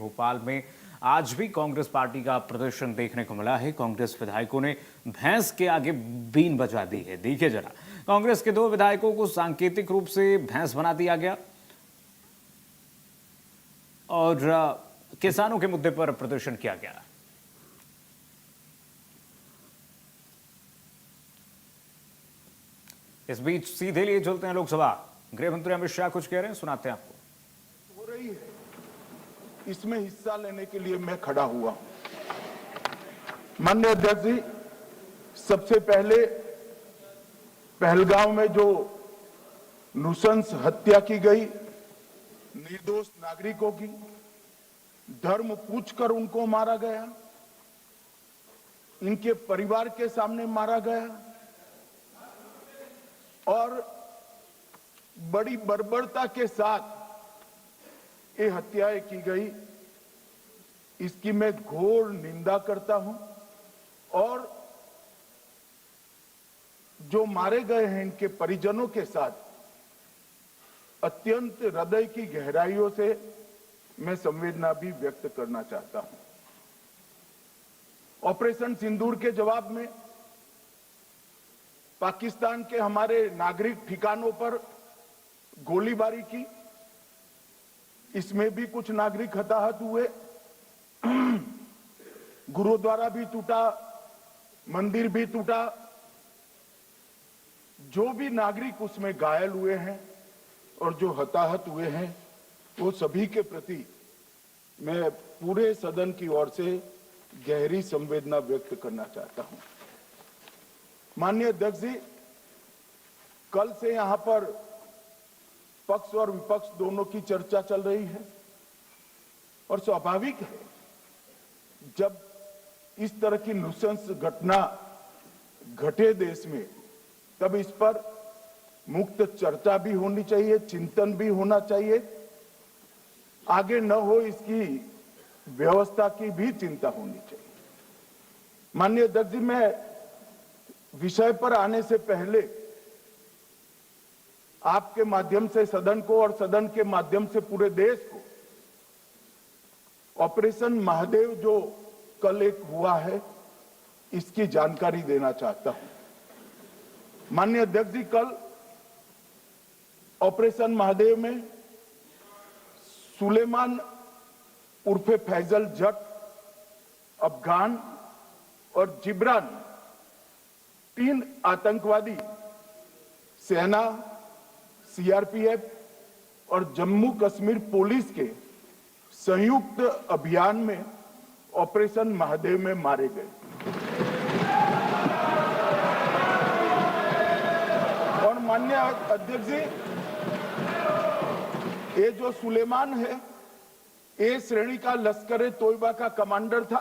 भोपाल में आज भी कांग्रेस पार्टी का प्रदर्शन देखने को मिला है। कांग्रेस विधायकों ने भैंस के आगे बीन बजा दी है। देखिए जरा, कांग्रेस के 2 विधायकों को सांकेतिक रूप से भैंस बना दिया गया और किसानों के मुद्दे पर प्रदर्शन किया गया। इस बीच सीधे लिए चलते हैं लोकसभा। गृह मंत्री अमित शाह कुछ कह रहे हैं, सुनाते हैं आपको। हो रही है, इसमें हिस्सा लेने के लिए मैं खड़ा हुआ। माननीय अध्यक्ष जी, सबसे पहले पहलगांव में जो नृशंस हत्या की गई निर्दोष नागरिकों की, धर्म पूछकर उनको मारा गया, इनके परिवार के सामने मारा गया और बड़ी बर्बरता के साथ ये हत्याएं की गई, इसकी मैं घोर निंदा करता हूं। और जो मारे गए हैं इनके परिजनों के साथ अत्यंत हृदय की गहराइयों से मैं संवेदना भी व्यक्त करना चाहता हूं। ऑपरेशन सिंदूर के जवाब में पाकिस्तान के हमारे नागरिक ठिकानों पर गोलीबारी की, इसमें भी कुछ नागरिक हताहत हुए, गुरुद्वारा भी टूटा, मंदिर भी टूटा। जो भी नागरिक उसमें घायल हुए हैं और जो हताहत हुए हैं, वो सभी के प्रति मैं पूरे सदन की ओर से गहरी संवेदना व्यक्त करना चाहता हूं। माननीय अध्यक्ष जी, कल से यहां पर पक्ष और विपक्ष दोनों की चर्चा चल रही है और स्वाभाविक है, जब इस तरह की नृशंस घटना घटे देश में, तब इस पर मुक्त चर्चा भी होनी चाहिए, चिंतन भी होना चाहिए, आगे न हो इसकी व्यवस्था की भी चिंता होनी चाहिए। माननीय अध्यक्ष जी, मैं विषय पर आने से पहले आपके माध्यम से सदन को और सदन के माध्यम से पूरे देश को ऑपरेशन महादेव जो कल एक हुआ है, इसकी जानकारी देना चाहता हूं। माननीय अध्यक्ष जी, कल ऑपरेशन महादेव में सुलेमान उर्फे फैजल जट, अफगान और जिब्रान, 3 आतंकवादी सेना, सीआरपीएफ और जम्मू कश्मीर पुलिस के संयुक्त अभियान में ऑपरेशन महादेव में मारे गए। और माननीय अध्यक्ष जी, ये जो सुलेमान है, ए श्रेणी का लश्कर-ए तोयबा का कमांडर था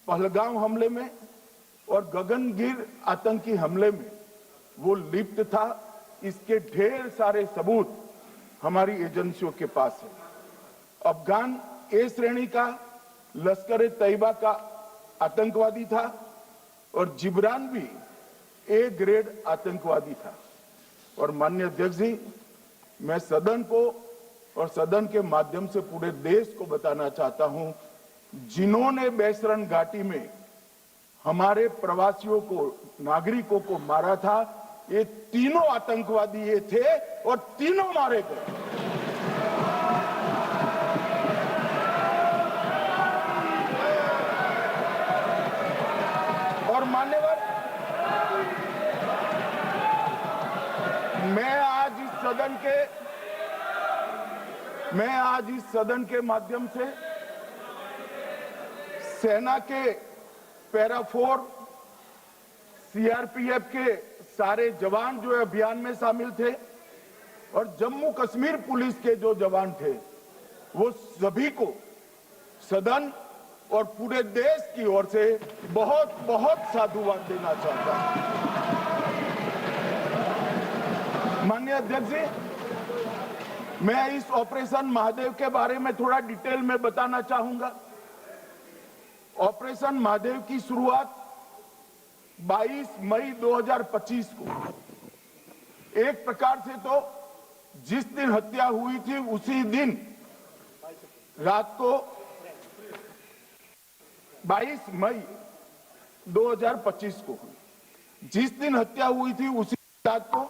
पहलगाम हमले में, और गगनगिर आतंकी हमले में वो लिप्त था। इसके ढेर सारे सबूत हमारी एजेंसियों के पास है। अफगान ए श्रेणी का लश्कर-ए तैयबा का आतंकवादी था और जिब्रान भी ए ग्रेड आतंकवादी था। और माननीय अध्यक्ष जी, मैं सदन को और सदन के माध्यम से पूरे देश को बताना चाहता हूं, जिन्होंने बैसरन घाटी में हमारे प्रवासियों को, नागरिकों को मारा था, ये तीनों आतंकवादी ये थे और तीनों मारे गए। और मान्यवर, मैं आज इस सदन के माध्यम से सेना के पैरा 4, सीआरपीएफ के सारे जवान जो अभियान में शामिल थे और जम्मू कश्मीर पुलिस के जो जवान थे, वो सभी को सदन और पूरे देश की ओर से बहुत बहुत साधुवाद देना चाहता हूं। माननीय अध्यक्ष जी, मैं इस ऑपरेशन महादेव के बारे में थोड़ा डिटेल में बताना चाहूंगा। ऑपरेशन महादेव की शुरुआत 22 मई 2025 को, एक प्रकार से तो जिस दिन हत्या हुई थी उसी दिन रात को 22 मई 2025 को जिस दिन हत्या हुई थी उसी रात को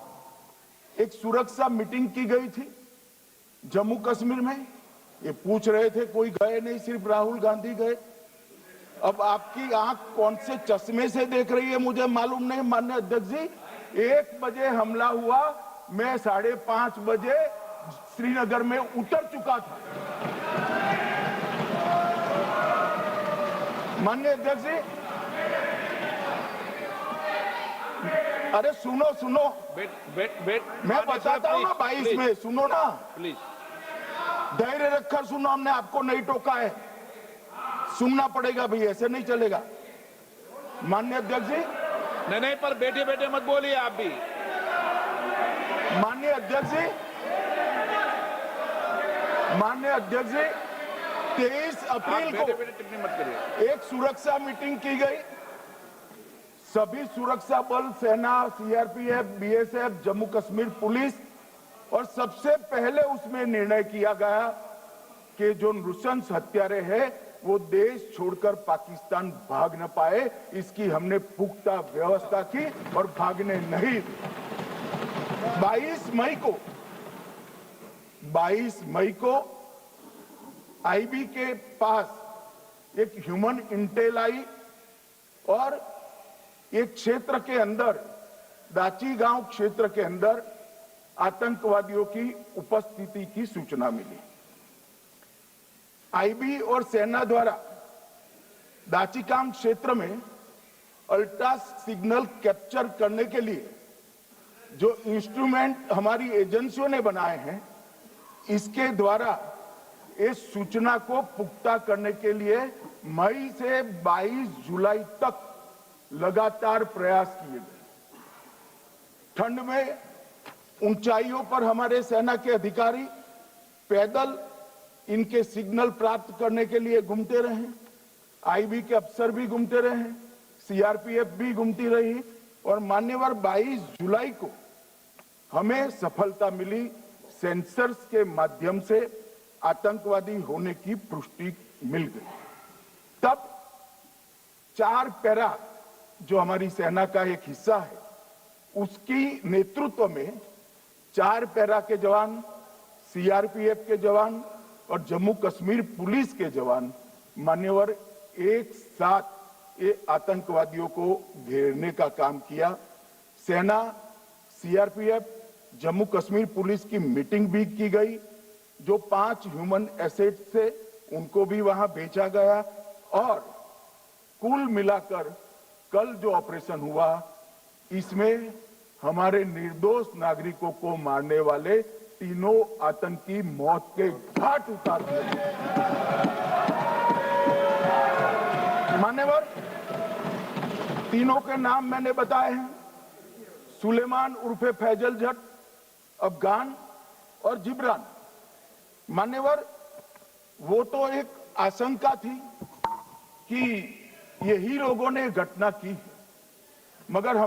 एक सुरक्षा मीटिंग की गई थी जम्मू कश्मीर में। ये पूछ रहे थे, कोई गए नहीं, सिर्फ राहुल गांधी गए। अब आपकी आंख कौन से चश्मे से देख रही है मुझे मालूम नहीं माननीय अध्यक्ष जी। 1 बजे हमला हुआ, मैं 5:30 बजे श्रीनगर में उतर चुका था। माननीय अध्यक्ष जी, अरे सुनो सुनो, मैं बताता हूँ ना 22 में, सुनो ना प्लीज, धैर्य रखकर सुनो, हमने आपको नहीं टोका है, सुनना पड़ेगा भाई, ऐसे नहीं चलेगा। माननीय अध्यक्ष जी, नहीं, पर बैठे बैठे मत बोलिए आप भी। माननीय अध्यक्ष जी, माननीय अध्यक्ष जी, 23 अप्रैल को बैठे टिप्पणी मत करिए। एक सुरक्षा मीटिंग की गई। सभी सुरक्षा बल, सेना, CRPF, BSF, Jammu Kashmir police, और सबसे पहले उसमें निर्णय किया गया कि जो नृशंस हत्यारे हैं वो देश छोड़कर पाकिस्तान भाग न पाए, इसकी हमने पुख्ता व्यवस्था की और भागने नहीं। 22 मई को आईबी के पास एक ह्यूमन इंटेल आई और एक क्षेत्र के अंदर, दाची गांव क्षेत्र के अंदर आतंकवादियों की उपस्थिति की सूचना मिली। आईबी और सेना द्वारा दाचीकाम क्षेत्र में अल्ट्रा सिग्नल कैप्चर करने के लिए जो इंस्ट्रूमेंट हमारी एजेंसियों ने बनाए हैं, इसके द्वारा इस सूचना को पुख्ता करने के लिए मई से 22 जुलाई तक लगातार प्रयास किए गए। ठंड में ऊंचाइयों पर हमारे सेना के अधिकारी पैदल इनके सिग्नल प्राप्त करने के लिए घूमते रहे, आईबी के अफसर भी घूमते रहे, सीआरपीएफ भी घूमती रही, और मान्यवर 22 जुलाई को हमें सफलता मिली। सेंसर्स के माध्यम से आतंकवादी होने की पुष्टि मिल गई। तब 4 पैरा जो हमारी सेना का एक हिस्सा है, उसकी नेतृत्व में 4 पैरा के जवान, सीआरपीएफ के जवान और जम्मू कश्मीर पुलिस के जवान मान्यवर एक साथ ये आतंकवादियों को घेरने का काम किया। सेना, सीआरपीएफ, जम्मू कश्मीर पुलिस की मीटिंग भी की गई। जो 5 ह्यूमन एसेट्स थे उनको भी वहां भेजा गया, और कुल मिलाकर कल जो ऑपरेशन हुआ, इसमें हमारे निर्दोष नागरिकों को मारने वाले तीनों आतंकी मौत के घाट उतार दिए। मान्यवर, तीनों के नाम मैंने बताए हैं, सुलेमान उर्फे फैजल जट, अफगान और जिब्रान। मान्यवर, वो तो एक आशंका थी कि यही लोगों ने घटना की है, मगर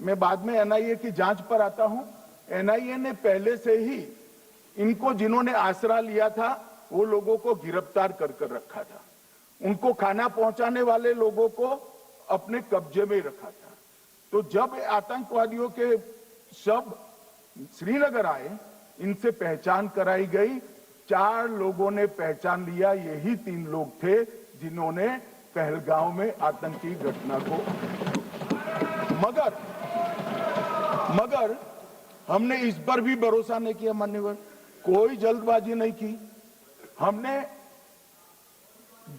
मैं बाद में एनआईए की जांच पर आता हूं, एनआईए ने पहले से ही इनको, जिन्होंने आसरा लिया था, वो लोगों को गिरफ्तार कर रखा था। उनको खाना पहुंचाने वाले लोगों को अपने कब्जे में रखा था। तो जब आतंकवादियों के शव श्रीनगर आए, इनसे पहचान कराई गई। 4 लोगों ने पहचान लिया, यही 3 लोग थे जिन्होंने पहलगांव में आतंकी घटना को, मगर हमने इस पर भी भरोसा नहीं किया मान्यवर, कोई जल्दबाजी नहीं की। हमने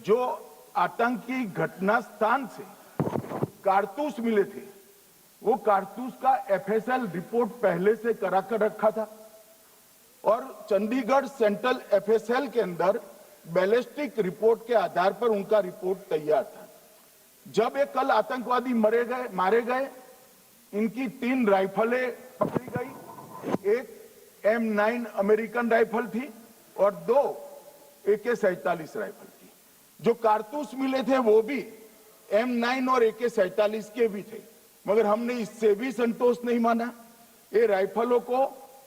जो आतंकी घटना स्थान से कारतूस मिले थे, वो कारतूस का एफएसएल रिपोर्ट पहले से करा कर रखा था, और चंडीगढ़ सेंट्रल एफएसएल के अंदर बैलिस्टिक रिपोर्ट के आधार पर उनका रिपोर्ट तैयार था। जब ये कल आतंकवादी मारे गए, इनकी 3 राइफलें पकड़ी गई। एक M9 अमेरिकन राइफल थी और 2 AK-47 राइफल थी। जो कारतूस मिले थे वो भी M9 और AK-47 के भी थे, मगर हमने इससे भी संतोष नहीं माना। ये राइफलों को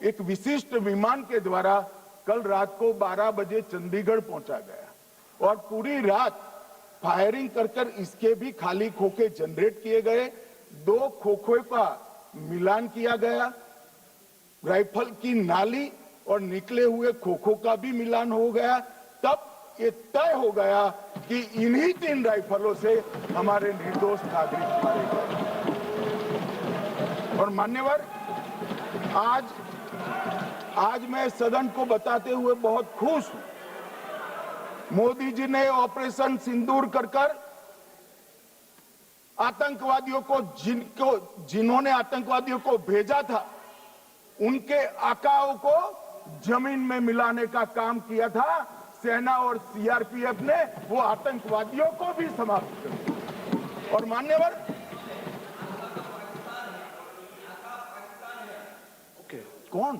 एक विशिष्ट विमान के द्वारा कल रात को 12 बजे चंडीगढ़ पहुंचा गया और पूरी रात फायरिंग कर कर इसके भी खाली खोखे जनरेट किए गए, 2 खोखों का मिलान किया गया, राइफल की नाली और निकले हुए खोखों का भी मिलान हो गया। तब ये तय हो गया कि इन्हीं 3 राइफलों से हमारे निर्दोष नागरिक मारे गए। और मान्यवर, आज मैं सदन को बताते हुए बहुत खुश हूं। मोदी जी ने ऑपरेशन सिंदूर कर आतंकवादियों को जिन्होंने आतंकवादियों को भेजा था, उनके आकाओं को जमीन में मिलाने का काम किया था। सेना और सीआरपीएफ ने वो आतंकवादियों को भी समाप्त कर दिया। और मान्यवर, कौन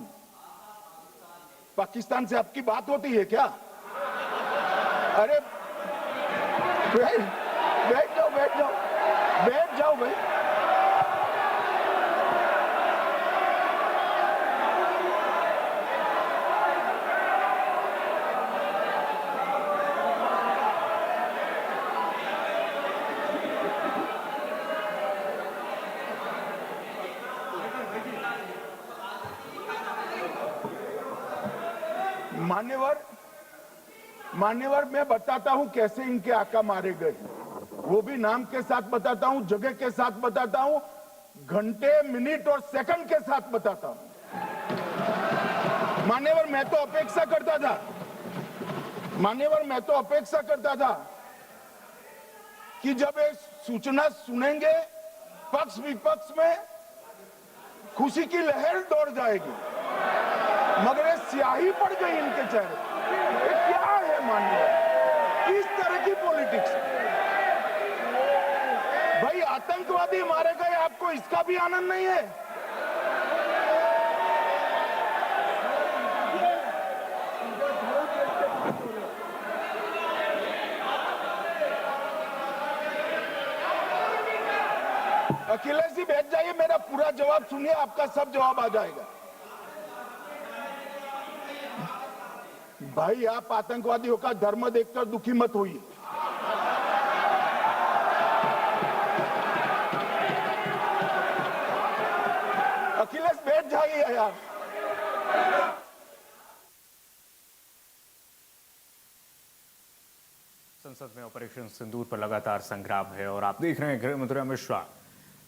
पाकिस्तान से आपकी बात होती है क्या? अरे बैठ जाओ भाई। मान्यवर, मैं बताता हूं कैसे इनके आका मारे गए, वो भी नाम के साथ बताता हूं, जगह के साथ बताता हूं, घंटे, मिनट और सेकंड के साथ बताता हूं। मान्यवर, मैं तो अपेक्षा करता था कि जब ये सूचना सुनेंगे पक्ष विपक्ष में खुशी की लहर दौड़ जाएगी, मगर ये स्याही पड़ गई इनके चेहरे। ये क्या है मान्यवर, किस तरह की पॉलिटिक्स? भाई आतंकवादी मारे गए, आपको इसका भी आनंद नहीं है? अखिलेश जी बैठ जाइए, मेरा पूरा जवाब सुनिए, आपका सब जवाब आ जाएगा। भाई आप आतंकवादियों का धर्म देखकर दुखी मत होइए। अखिलेश बैठ जाइए यार। संसद में ऑपरेशन सिंदूर पर लगातार संग्राम है और आप देख रहे हैं गृह मंत्री अमित शाह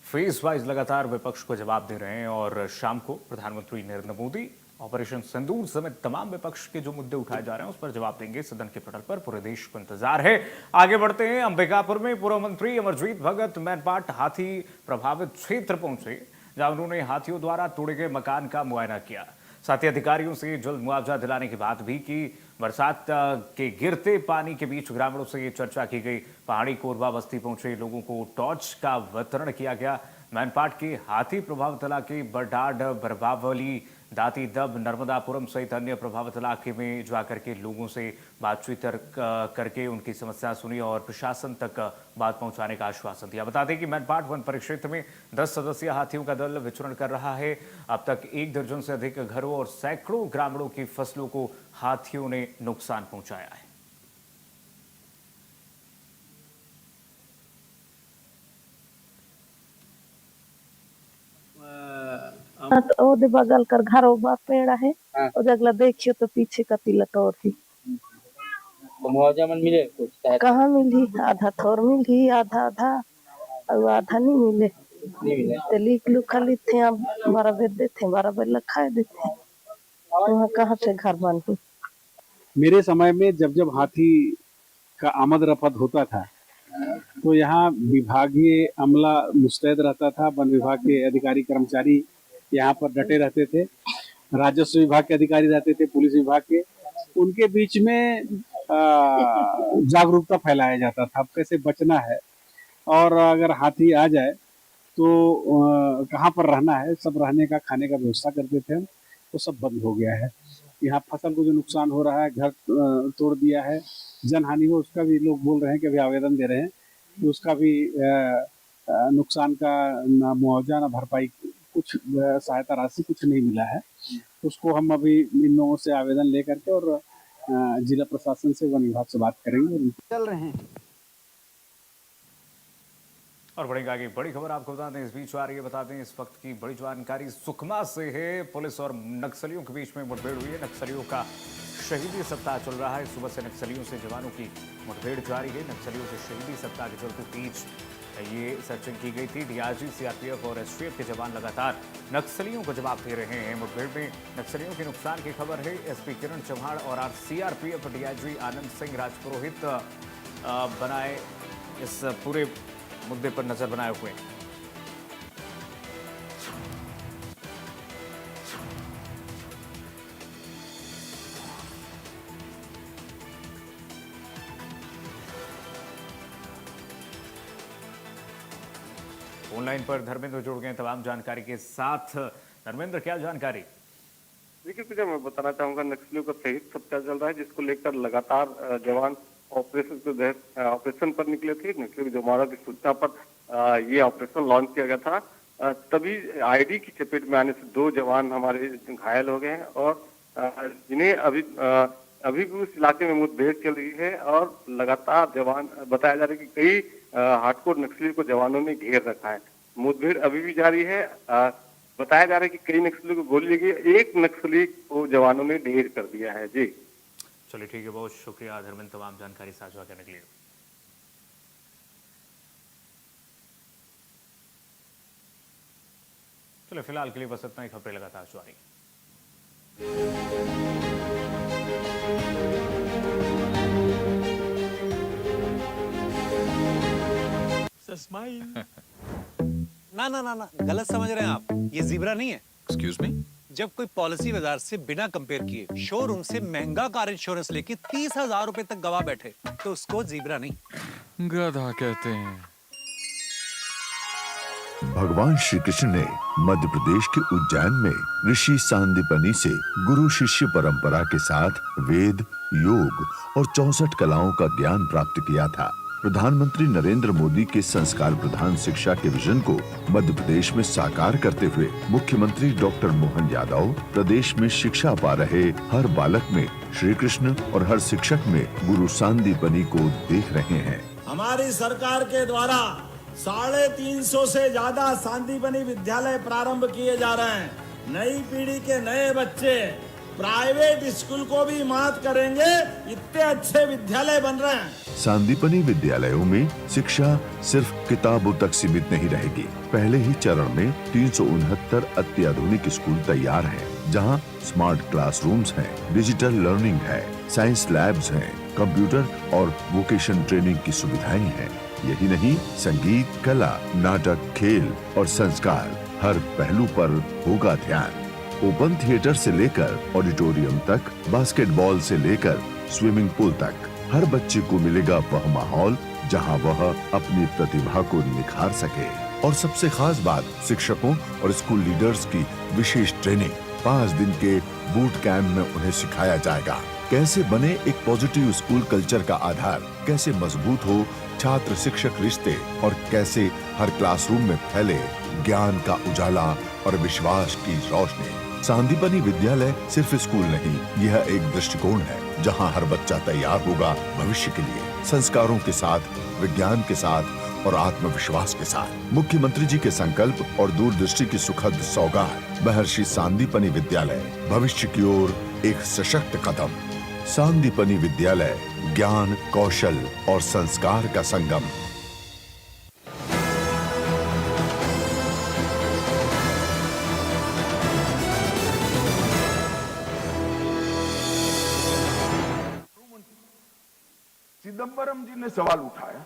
फेज वाइज लगातार विपक्ष को जवाब दे रहे हैं और शाम को प्रधानमंत्री नरेंद्र मोदी ऑपरेशन सिंदूर समेत तमाम विपक्ष के जो मुद्दे उठाए जा रहे हैं उस पर जवाब देंगे सदन के पटल पर। पूरे देश को इंतजार है। आगे बढ़ते हैं। अंबिकापुर में पूर्व मंत्री अमरजीत भगत मैनपाट हाथी प्रभावित क्षेत्र पहुंचे, जहां उन्होंने हाथियों द्वारा तोड़े गए मकान का मुआयना किया। साथ ही अधिकारियों से जल्द मुआवजा दिलाने की बात भी की। बरसात के गिरते पानी के बीच ग्रामीणों से ये चर्चा की गई। पहाड़ी कोरबा बस्ती पहुंचे लोगों को टॉर्च का वितरण किया गया। मैनपाट के हाथी प्रभावित इलाके बरडाड, बरबावली, दाती दब, नर्मदापुरम सहित अन्य प्रभावित इलाके में जाकर के लोगों से बातचीत करके उनकी समस्या सुनी और प्रशासन तक बात पहुंचाने का आश्वासन दिया। बता दें कि मैनपाट वन परिक्षेत्र में 10 सदस्यीय हाथियों का दल विचरण कर रहा है। अब तक 1 दर्जन से अधिक घरों और सैकड़ों ग्रामीणों की फसलों को हाथियों ने नुकसान पहुंचाया है। ओदे बगल कर घर बा पेड़ है और जगला देखियो तो पीछे का तिलक और थी। तो मुआवजा मन मिले कुछ? कहाँ मिली? आधा थोर मिली, आधा और आधा नहीं मिले। तो लिख लू खाली थे बराबर देते, बराबर लखाए देते, वहाँ कहाँ से घर बनती। मेरे समय में जब हाथी का आमद रफत होता था तो यहाँ विभागीय अमला मुस्तैद रहता था। वन विभाग के अधिकारी कर्मचारी यहाँ पर डटे रहते थे, राजस्व विभाग के अधिकारी रहते थे, पुलिस विभाग के, उनके बीच में जागरूकता फैलाया जाता था कैसे बचना है और अगर हाथी आ जाए तो कहाँ पर रहना है, सब रहने का खाने का व्यवस्था करते थे हम। तो सब बंद हो गया है। यहाँ फसल को जो नुकसान हो रहा है, घर तोड़ दिया है, जनहानि हो उसका भी लोग बोल रहे हैं कि अभी आवेदन दे रहे हैं कि उसका भी नुकसान का ना मुआवजा ना भरपाई, कुछ सहायता राशि कुछ नहीं मिला है। उसको हम अभी इन लोगों से आवेदन लेकर के और जिला प्रशासन से वन विभाग से बात करेंगे और चल रहे हैं। और बढ़ेंगे आगे बड़ी खबर आपको बता दें, इस बीच आ रही है, बता दें इस वक्त की बड़ी जानकारी सुकमा से है। पुलिस और नक्सलियों के बीच में मुठभेड़ हुई है। नक्सलियों का शहीदी सप्ताह चल रहा है। सुबह से नक्सलियों से जवानों की मुठभेड़ जारी है। नक्सलियों से शहीदी सप्ताह के चलते बीच ये सर्चिंग की गई थी। डीआरजी, सीआरपीएफ और एसटीएफ के जवान लगातार नक्सलियों को जवाब दे रहे हैं। मुठभेड़ में नक्सलियों के नुकसान की खबर है। एसपी किरण चौहान और सीआरपीएफ डीआईजी आनंद सिंह राजपुरोहित बनाए इस पूरे मुद्दे पर नजर बनाए हुए हैं। ऑनलाइन पर धर्मेंद्र जुड़ गए तमाम जानकारी के साथ। धर्मेंद्र, क्या जानकारी? देखिए पीछे मैं बताना चाहूंगा, नक्सलियों का शहीद सप्ताह चल रहा है, जिसको लेकर लगातार जवान ऑपरेशन पर निकले थे। नक्सलियों के जवानों की सूचना पर ये ऑपरेशन लॉन्च किया गया था। तभी आईडी की चपेट में आने से 2 जवान हमारे घायल हो गए हैं और जिन्हें अभी भी उस इलाके में मुठभेड़ चल रही है और लगातार जवान बताया जा रहा है कि कई हार्डकोर नक्सलियों को जवानों ने घेर रखा है। मुठभेड़ अभी भी जारी है। बताया जा रहा है कि कई नक्सलियों को गोली लगी, एक नक्सली को जवानों ने ढेर कर दिया है। जी चलिए ठीक है, बहुत शुक्रिया धर्मेंद्र तमाम जानकारी साझा करने के लिए। चलिए फिलहाल के लिए बस इतना ही। खबरें लगातार जारी। ना ना ना ना, गलत समझ रहे हैं आप। ये ज़ीब्रा नहीं है। Excuse me? जब कोई पॉलिसी बाजार से बिना कंपेयर किए शोरूम से महंगा कार इंश्योरेंस लेके 30,000 रुपए तक गवा बैठे तो उसको ज़ीब्रा नहीं, गधा कहते हैं। भगवान श्री कृष्ण ने मध्य प्रदेश के उज्जैन में ऋषि सांदीपनि से गुरु शिष्य परंपरा के साथ वेद, योग और 64 कलाओं का ज्ञान प्राप्त किया था। प्रधानमंत्री नरेंद्र मोदी के संस्कार प्रधान शिक्षा के विजन को मध्य प्रदेश में साकार करते हुए मुख्यमंत्री डॉक्टर मोहन यादव प्रदेश में शिक्षा पा रहे हर बालक में श्री कृष्ण और हर शिक्षक में गुरु सांदीपनि को देख रहे हैं। हमारी सरकार के द्वारा 350 से ज्यादा सांदीपनि विद्यालय प्रारंभ किए जा रहे हैं। नई पीढ़ी के नए बच्चे प्राइवेट स्कूल को भी मात करेंगे, इतने अच्छे विद्यालय बन रहे हैं। सांदीपनि विद्यालयों में शिक्षा सिर्फ किताबों तक सीमित नहीं रहेगी। पहले ही चरण में 369 अत्याधुनिक स्कूल तैयार हैं, जहां स्मार्ट क्लासरूम्स हैं, डिजिटल लर्निंग है, साइंस लैब्स हैं, कंप्यूटर और वोकेशन ट्रेनिंग की सुविधाएं हैं। यही नहीं, संगीत, कला, नाटक, खेल और संस्कार हर पहलू पर होगा ध्यान। ओपन थिएटर से लेकर ऑडिटोरियम तक, बास्केटबॉल से लेकर स्विमिंग पूल तक, हर बच्चे को मिलेगा वह माहौल जहां वह अपनी प्रतिभा को निखार सके। और सबसे खास बात, शिक्षकों और स्कूल लीडर्स की विशेष ट्रेनिंग। 5 दिन के बूट कैंप में उन्हें सिखाया जाएगा कैसे बने एक पॉजिटिव स्कूल कल्चर का आधार, कैसे मजबूत हो छात्र शिक्षक रिश्ते और कैसे हर क्लासरूम में फैले ज्ञान का उजाला और विश्वास की रोशनी। सांदीपनि विद्यालय सिर्फ स्कूल नहीं, यह एक दृष्टिकोण है जहां हर बच्चा तैयार होगा भविष्य के लिए, संस्कारों के साथ, विज्ञान के साथ और आत्मविश्वास के साथ। मुख्यमंत्री जी के संकल्प और दूरदृष्टि की सुखद सौगात। महर्षि सांदीपनि विद्यालय, भविष्य की ओर एक सशक्त कदम। सांदीपनि विद्यालय, ज्ञान, कौशल और संस्कार का संगम। चिदंबरम जी ने सवाल उठाया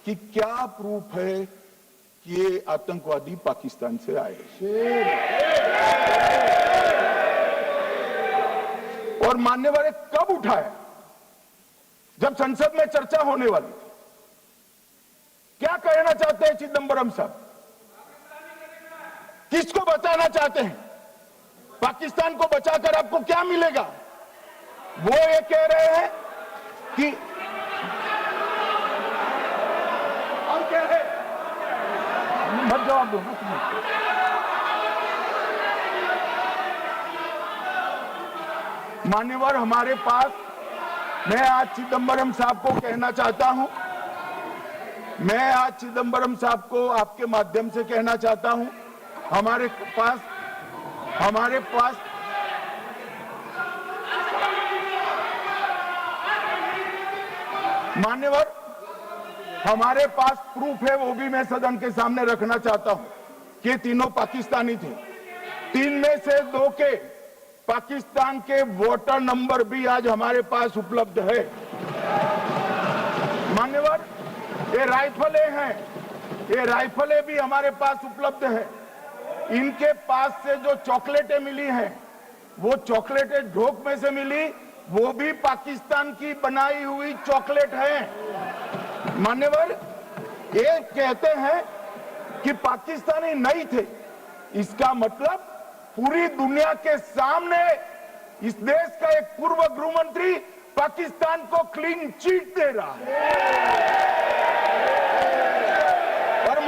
कि क्या प्रूफ है कि ये आतंकवादी पाकिस्तान से आए, और मानने वाले कब उठाया? जब संसद में चर्चा होने वाली थी। क्या कहना चाहते हैं चिदंबरम साहब? किसको बचाना चाहते हैं? पाकिस्तान को बचाकर आपको क्या मिलेगा? वो ये कह रहे हैं कि और क्या है, मत जवाब दो। मान्यवर हमारे पास, मैं आज चिदम्बरम साहब को कहना चाहता हूं, मैं आज चिदम्बरम साहब को आपके माध्यम से कहना चाहता हूं, हमारे पास मान्यवर हमारे पास प्रूफ है, वो भी मैं सदन के सामने रखना चाहता हूं कि तीनों पाकिस्तानी थे। 3 में से 2 के पाकिस्तान के वोटर नंबर भी आज हमारे पास उपलब्ध है। मान्यवर ये राइफलें हैं, ये राइफलें भी हमारे पास उपलब्ध है। इनके पास से जो चॉकलेटें मिली हैं, वो चॉकलेटें ढोक में से मिली, वो भी पाकिस्तान की बनाई हुई चॉकलेट है। मान्यवर ये कहते हैं कि पाकिस्तानी नहीं थे, इसका मतलब पूरी दुनिया के सामने इस देश का एक पूर्व गृह मंत्री पाकिस्तान को क्लीन चिट दे रहा है। और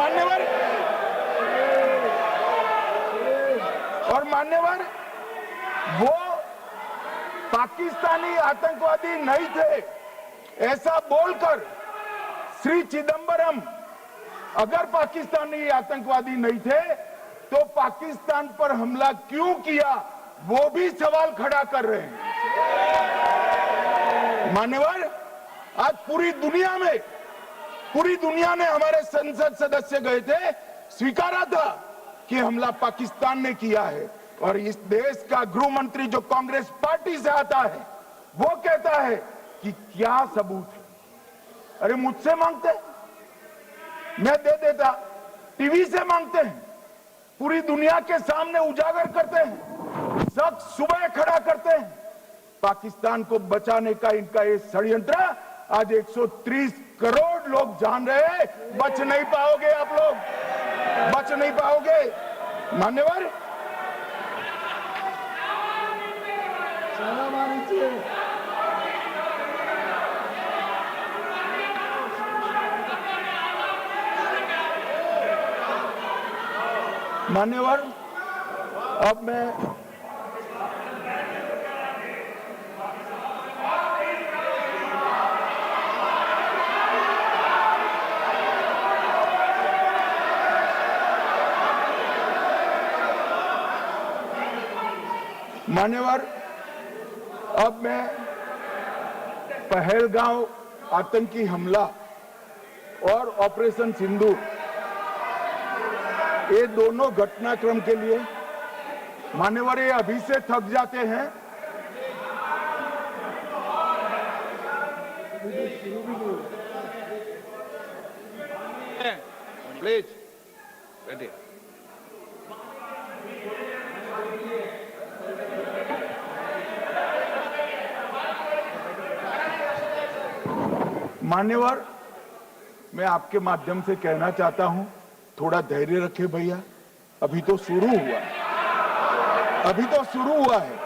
मान्यवर वो पाकिस्तानी आतंकवादी नहीं थे, ऐसा बोलकर श्री चिदम्बरम अगर पाकिस्तानी आतंकवादी नहीं थे तो पाकिस्तान पर हमला क्यों किया, वो भी सवाल खड़ा कर रहे हैं। मान्यवर आज पूरी दुनिया ने हमारे संसद सदस्य गए थे, स्वीकारा था कि हमला पाकिस्तान ने किया है। और इस देश का गृह मंत्री जो कांग्रेस पार्टी से आता है, वो कहता है कि क्या सबूत है। अरे मुझसे मांगते, मैं दे देता, टीवी से मांगते हैं, पूरी दुनिया के सामने उजागर करते हैं, सब सुबह खड़ा करते हैं। पाकिस्तान को बचाने का इनका ये षड्यंत्र आज 130 करोड़ लोग जान रहे हैं। बच नहीं पाओगे आप लोग, बच नहीं पाओगे। मान्यवर मान्यवर अब मैं पहलगांव आतंकी हमला और ऑपरेशन सिंदूर, ये दोनों घटनाक्रम के लिए मान्यवर ये अभी से थक जाते हैं। प्लीज बैठिए। मान्यवर मैं आपके माध्यम से कहना चाहता हूं, थोड़ा धैर्य रखे भैया, अभी तो शुरू हुआ है, अभी तो शुरू हुआ है।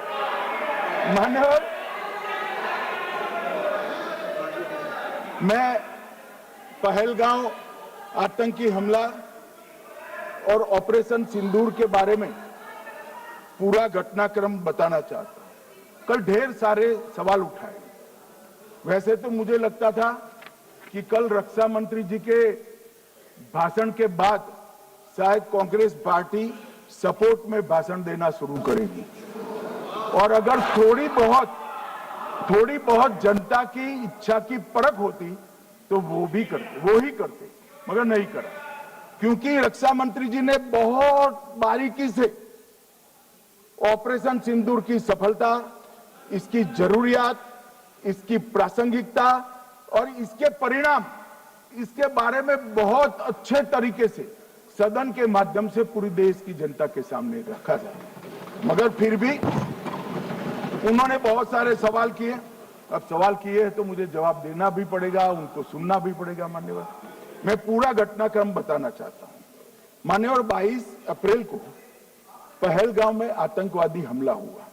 मान्यवर मैं पहलगांव आतंकी हमला और ऑपरेशन सिंदूर के बारे में पूरा घटनाक्रम बताना चाहता हूं। कल ढेर सारे सवाल उठाए, वैसे तो मुझे लगता था कि कल रक्षा मंत्री जी के भाषण के बाद शायद कांग्रेस पार्टी सपोर्ट में भाषण देना शुरू करेगी और अगर थोड़ी बहुत जनता की इच्छा की परख होती तो वो ही करते, मगर नहीं करा, क्योंकि रक्षा मंत्री जी ने बहुत बारीकी से ऑपरेशन सिंदूर की सफलता, इसकी जरूरियात, इसकी प्रासंगिकता और इसके परिणाम, इसके बारे में बहुत अच्छे तरीके से सदन के माध्यम से पूरी देश की जनता के सामने रखा जाए। मगर फिर भी उन्होंने बहुत सारे सवाल किए। अब सवाल किए हैं तो मुझे जवाब देना भी पड़ेगा, उनको सुनना भी पड़ेगा। मान्यवर मैं पूरा घटनाक्रम बताना चाहता हूं। मान्यवर 22 अप्रैल को पहलगांव में आतंकवादी हमला हुआ,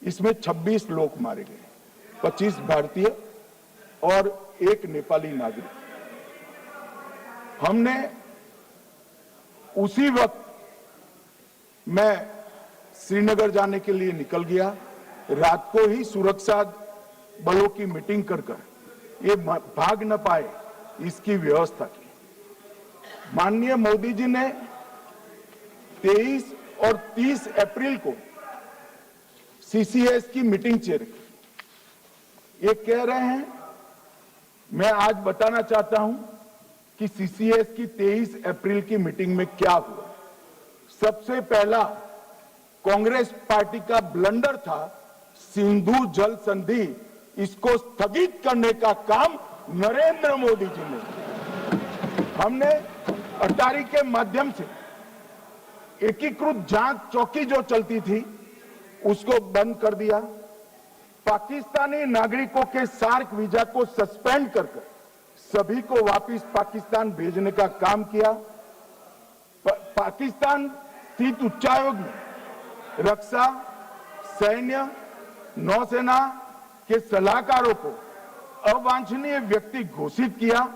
इसमें 26 लोग मारे गए, 25 भारतीय और 1 नेपाली नागरिक। हमने उसी वक्त मैं श्रीनगर जाने के लिए निकल गया, रात को ही सुरक्षा बलों की मीटिंग कर ये भाग न पाए इसकी व्यवस्था की। माननीय मोदी जी ने 23 और 30 अप्रैल को सीसीएस की मीटिंग चेयर की। ये कह रहे हैं, मैं आज बताना चाहता हूं कि सीसीएस की 23 अप्रैल की मीटिंग में क्या हुआ। सबसे पहला कांग्रेस पार्टी का ब्लंडर था सिंधु जल संधि, इसको स्थगित करने का काम नरेंद्र मोदी जी ने। हमने अटारी के माध्यम से एकीकृत जांच चौकी जो चलती थी उसको बंद कर दिया। पाकिस्तानी नागरिकों के सार्क वीजा को सस्पेंड कर सभी को वापस पाकिस्तान भेजने का काम किया। पाकिस्तान स्थित उच्चायोग ने रक्षा, सैन्य, नौसेना के सलाहकारों को अवांछनीय व्यक्ति घोषित किया,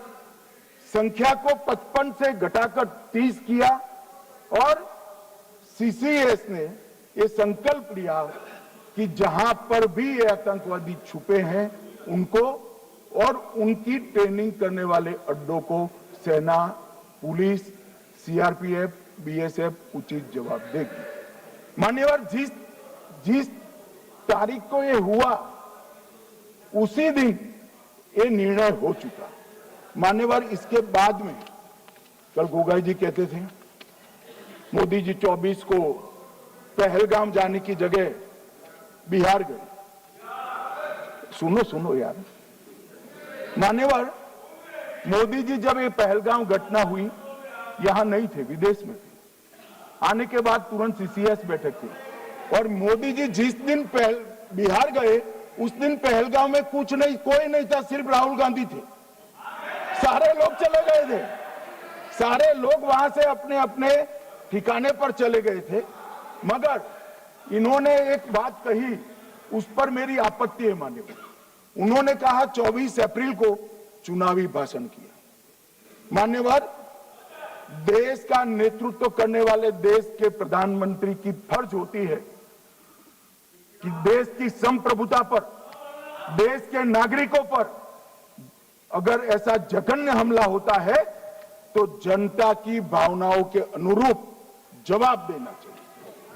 संख्या को 55 से घटाकर 30 किया और सीसीएस ने ये संकल्प लिया कि जहां पर भी ये आतंकवादी छुपे हैं उनको और उनकी ट्रेनिंग करने वाले अड्डों को सेना, पुलिस, सीआरपीएफ, बीएसएफ उचित जवाब देगी। मान्यवर, जिस तारीख को ये हुआ उसी दिन ये निर्णय हो चुका। मान्यवर, इसके बाद में कल गोगाई जी कहते थे मोदी जी 24 को पहलगाम जाने की जगह बिहार गए। सुनो यार, मान्यवर, मोदी जी जब ये पहलगाम घटना हुई यहां नहीं थे, विदेश में थे। आने के बाद तुरंत सीसीएस बैठक थी और मोदी जी जिस दिन बिहार गए उस दिन पहलगाम में कुछ नहीं, कोई नहीं था, सिर्फ राहुल गांधी थे। सारे लोग चले गए थे, सारे लोग वहां से अपने अपने ठिकाने पर चले गए थे। मगर इन्होंने एक बात कही, उस पर मेरी आपत्ति है मान्यवर। उन्होंने कहा 24 अप्रैल को चुनावी भाषण किया। मान्यवर, देश का नेतृत्व करने वाले देश के प्रधानमंत्री की फर्ज होती है कि देश की संप्रभुता पर, देश के नागरिकों पर अगर ऐसा जघन्य हमला होता है तो जनता की भावनाओं के अनुरूप जवाब देना चाहिए।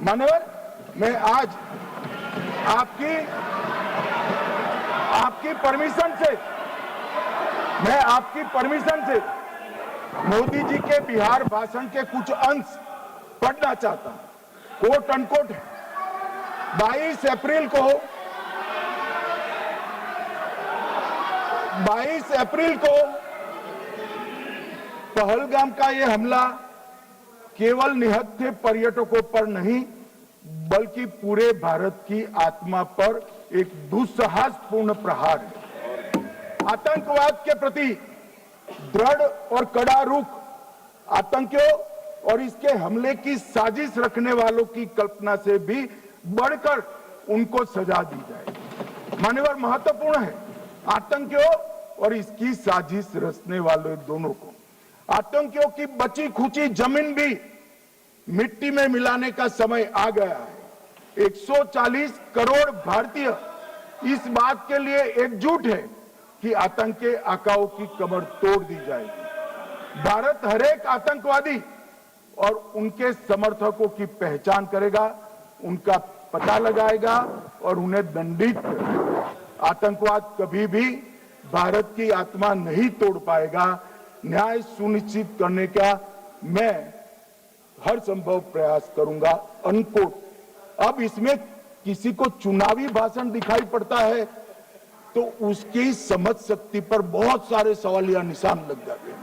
मान्यवर, मैं आज आपकी परमिशन से मोदी जी के बिहार भाषण के कुछ अंश पढ़ना चाहता हूं। कोट अनकोट है। 22 अप्रैल को पहलगाम का यह हमला केवल निहत्थे पर्यटकों पर नहीं बल्कि पूरे भारत की आत्मा पर एक दुस्साहसपूर्ण प्रहार है। आतंकवाद के प्रति दृढ़ और कड़ा रुख, आतंकियों और इसके हमले की साजिश रखने वालों की कल्पना से भी बढ़कर उनको सजा दी जाए। मान्यवर, महत्वपूर्ण है आतंकियों और इसकी साजिश रचने वाले दोनों को। आतंकियों की बची खुची जमीन भी मिट्टी में मिलाने का समय आ गया है। 140 करोड़ भारतीय इस बात के लिए एकजुट है कि आतंकी आकाओं की कमर तोड़ दी जाएगी। भारत हरेक आतंकवादी और उनके समर्थकों की पहचान करेगा, उनका पता लगाएगा और उन्हें दंडित करेगा। आतंकवाद कभी भी भारत की आत्मा नहीं तोड़ पाएगा। न्याय सुनिश्चित करने का मैं हर संभव प्रयास करूंगा। अनकोट। अब इसमें किसी को चुनावी भाषण दिखाई पड़ता है तो उसकी समझ शक्ति पर बहुत सारे सवालिया निशान लग जाते हैं।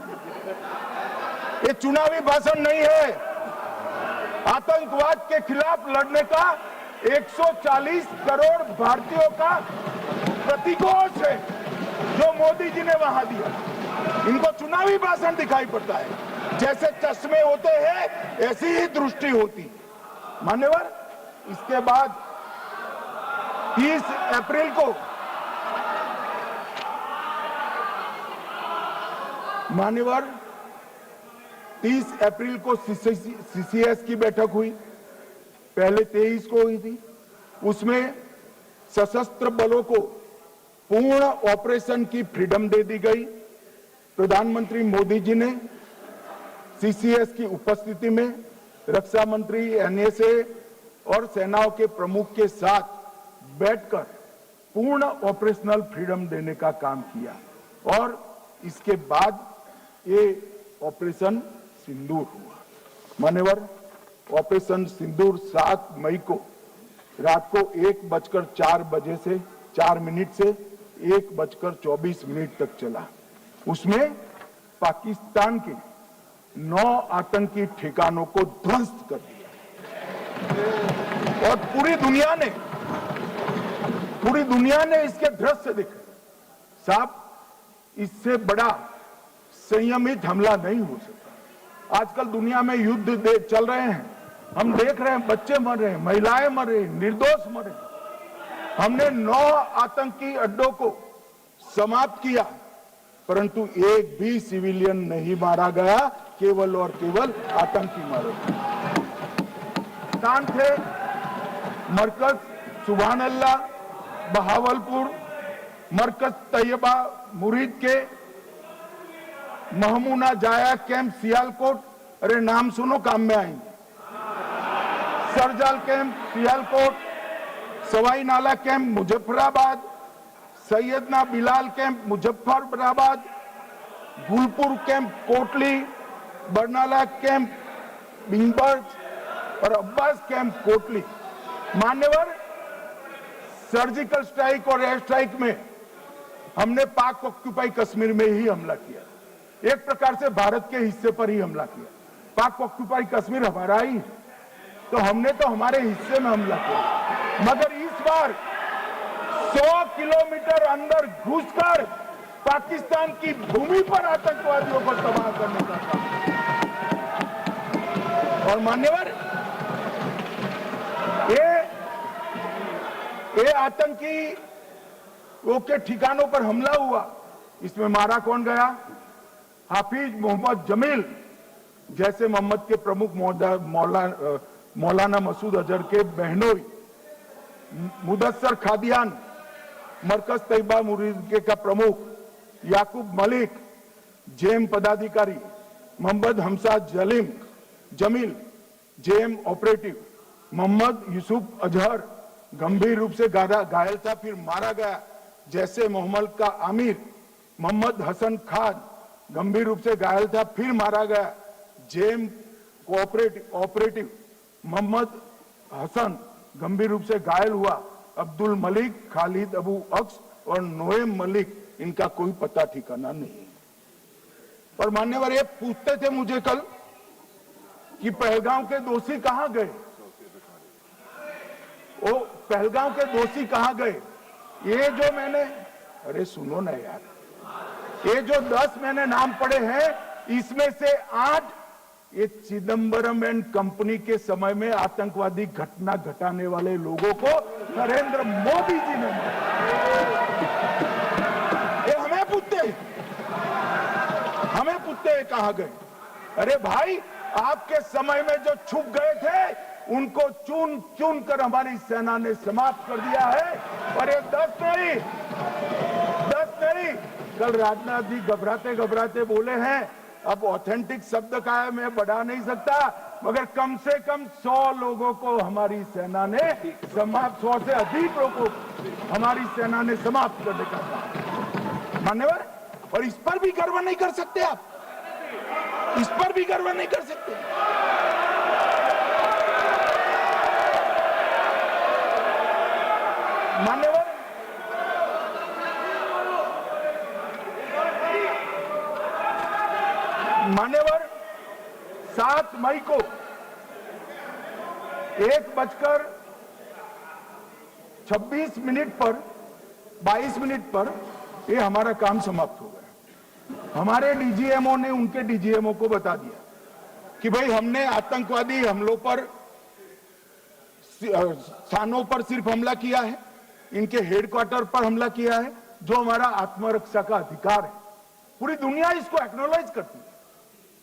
ये चुनावी भाषण नहीं है, आतंकवाद के खिलाफ लड़ने का 140 करोड़ भारतीयों का प्रतिघोष है जो मोदी जी ने वहां दिया। इनको चुनावी भाषण दिखाई पड़ता है। जैसे चश्मे होते हैं ऐसी ही दृष्टि होती। मान्यवर, इसके बाद 30 अप्रैल को मान्यवर 30 अप्रैल को सीसीएस की बैठक हुई। पहले 23 को हुई थी। उसमें सशस्त्र बलों को पूर्ण ऑपरेशन की फ्रीडम दे दी गई। प्रधानमंत्री मोदी जी ने सीसीएस की उपस्थिति में रक्षा मंत्री, एनएसए और सेनाओं के प्रमुख के साथ बैठकर पूर्ण ऑपरेशनल फ्रीडम देने का काम किया और इसके बाद ये ऑपरेशन सिंदूर हुआ। मान्यवर, ऑपरेशन सिंदूर 7 मई को रात को 1:04 से 4 मिनट से 1:24 तक चला। उसमें पाकिस्तान के 9 आतंकी ठिकानों को ध्वस्त कर दिया और पूरी दुनिया ने इसके दृश्य देखे। साहब, इससे बड़ा संयमित हमला नहीं हो सकता। आजकल दुनिया में युद्ध चल रहे हैं, हम देख रहे हैं, बच्चे मर रहे हैं, महिलाएं मर रही, निर्दोष मर रहे। हमने 9 आतंकी अड्डों को समाप्त किया, परंतु एक भी सिविलियन नहीं मारा गया, केवल और केवल आतंकी मारे स्थान थे। मरकज सुभान अल्लाह बहावलपुर, मरकज तैयबा मुरीद के, महमूना जाया कैंप सियालकोट, अरे नाम सुनो काम में आएंगे, सरजाल camp Sialkot, Sawai Nala camp Muzaffarabad, Syedna Bilal camp Muzaffarabad, Gulpur camp Kotli, Barnala camp Bhimber और अब्बास कैंप कोटली। मान्यवर, सर्जिकल स्ट्राइक और एयर स्ट्राइक में हमने पाक ऑक्यूपाई कश्मीर में ही हमला किया, एक प्रकार से भारत के हिस्से पर ही हमला किया। पाक ऑक्यूपाई कश्मीर हमारा ही, तो हमने तो हमारे हिस्से में हमला किया, मगर इस बार 100 किलोमीटर अंदर घुसकर पाकिस्तान की भूमि पर आतंकवादियों को तबाह करने का काम। और मान्यवर, ये आतंकी के ठिकानों पर हमला हुआ, इसमें मारा कौन गया? हाफिज मोहम्मद जमील जैसे मोहम्मद के प्रमुख मौलाना मसूद अजहर के बहनोई, मुदस्सर खादियान, मरकज तैयबा मुरीद का प्रमुख याकूब मलिक, जेएम पदाधिकारी मोहम्मद हमसा जमील, जेएम ऑपरेटिव मोहम्मद यूसुफ अजहर गंभीर रूप से घायल था, फिर मारा गया। जैसे मोहम्मद का आमिर मोहम्मद हसन खान गंभीर रूप से घायल था, फिर मारा गया। जेएम ऑपरेटिव मोहम्मद हसन गंभीर रूप से घायल हुआ। अब्दुल मलिक, खालिद अबू अक्स और नोएम मलिक, इनका कोई पता ठिकाना नहीं। और मान्यवर, ये पूछते थे मुझे कल कि पहलगांव के दोषी कहां गए, वो पहलगांव के दोषी कहां गए? ये जो मैंने, अरे सुनो ना यार, ये जो 10 मैंने नाम पढ़े हैं, इसमें से 8 ये चिदंबरम एंड कंपनी के समय में आतंकवादी घटना घटाने वाले लोगों को नरेंद्र मोदी जी ने मारा। ये हमें पूछते कहां गए? अरे भाई, आपके समय में जो छुप गए थे उनको चुन चुन कर हमारी सेना ने समाप्त कर दिया है। और ये 10 नहीं, कल राजनाथ जी घबराते बोले हैं, अब ऑथेंटिक शब्द का है, मैं बढ़ा नहीं सकता, मगर कम से कम 100 लोगों को हमारी सेना ने समाप्त, 100 से अधिक लोगों को हमारी सेना ने समाप्त करने का कहा। मान्यवर, और इस पर भी गर्व नहीं कर सकते आप? इस पर भी गर्व नहीं कर सकते? मान्यवर, 7 मई को 1:26 पर 22 मिनट पर ये हमारा काम समाप्त हो गया। हमारे डीजीएमओ ने उनके डीजीएमओ को बता दिया कि भाई, हमने आतंकवादी हमलों पर स्थानों पर सिर्फ हमला किया है, इनके हेडक्वार्टर पर हमला किया है, जो हमारा आत्मरक्षा का अधिकार है। पूरी दुनिया इसको एक्नॉलेज करती है।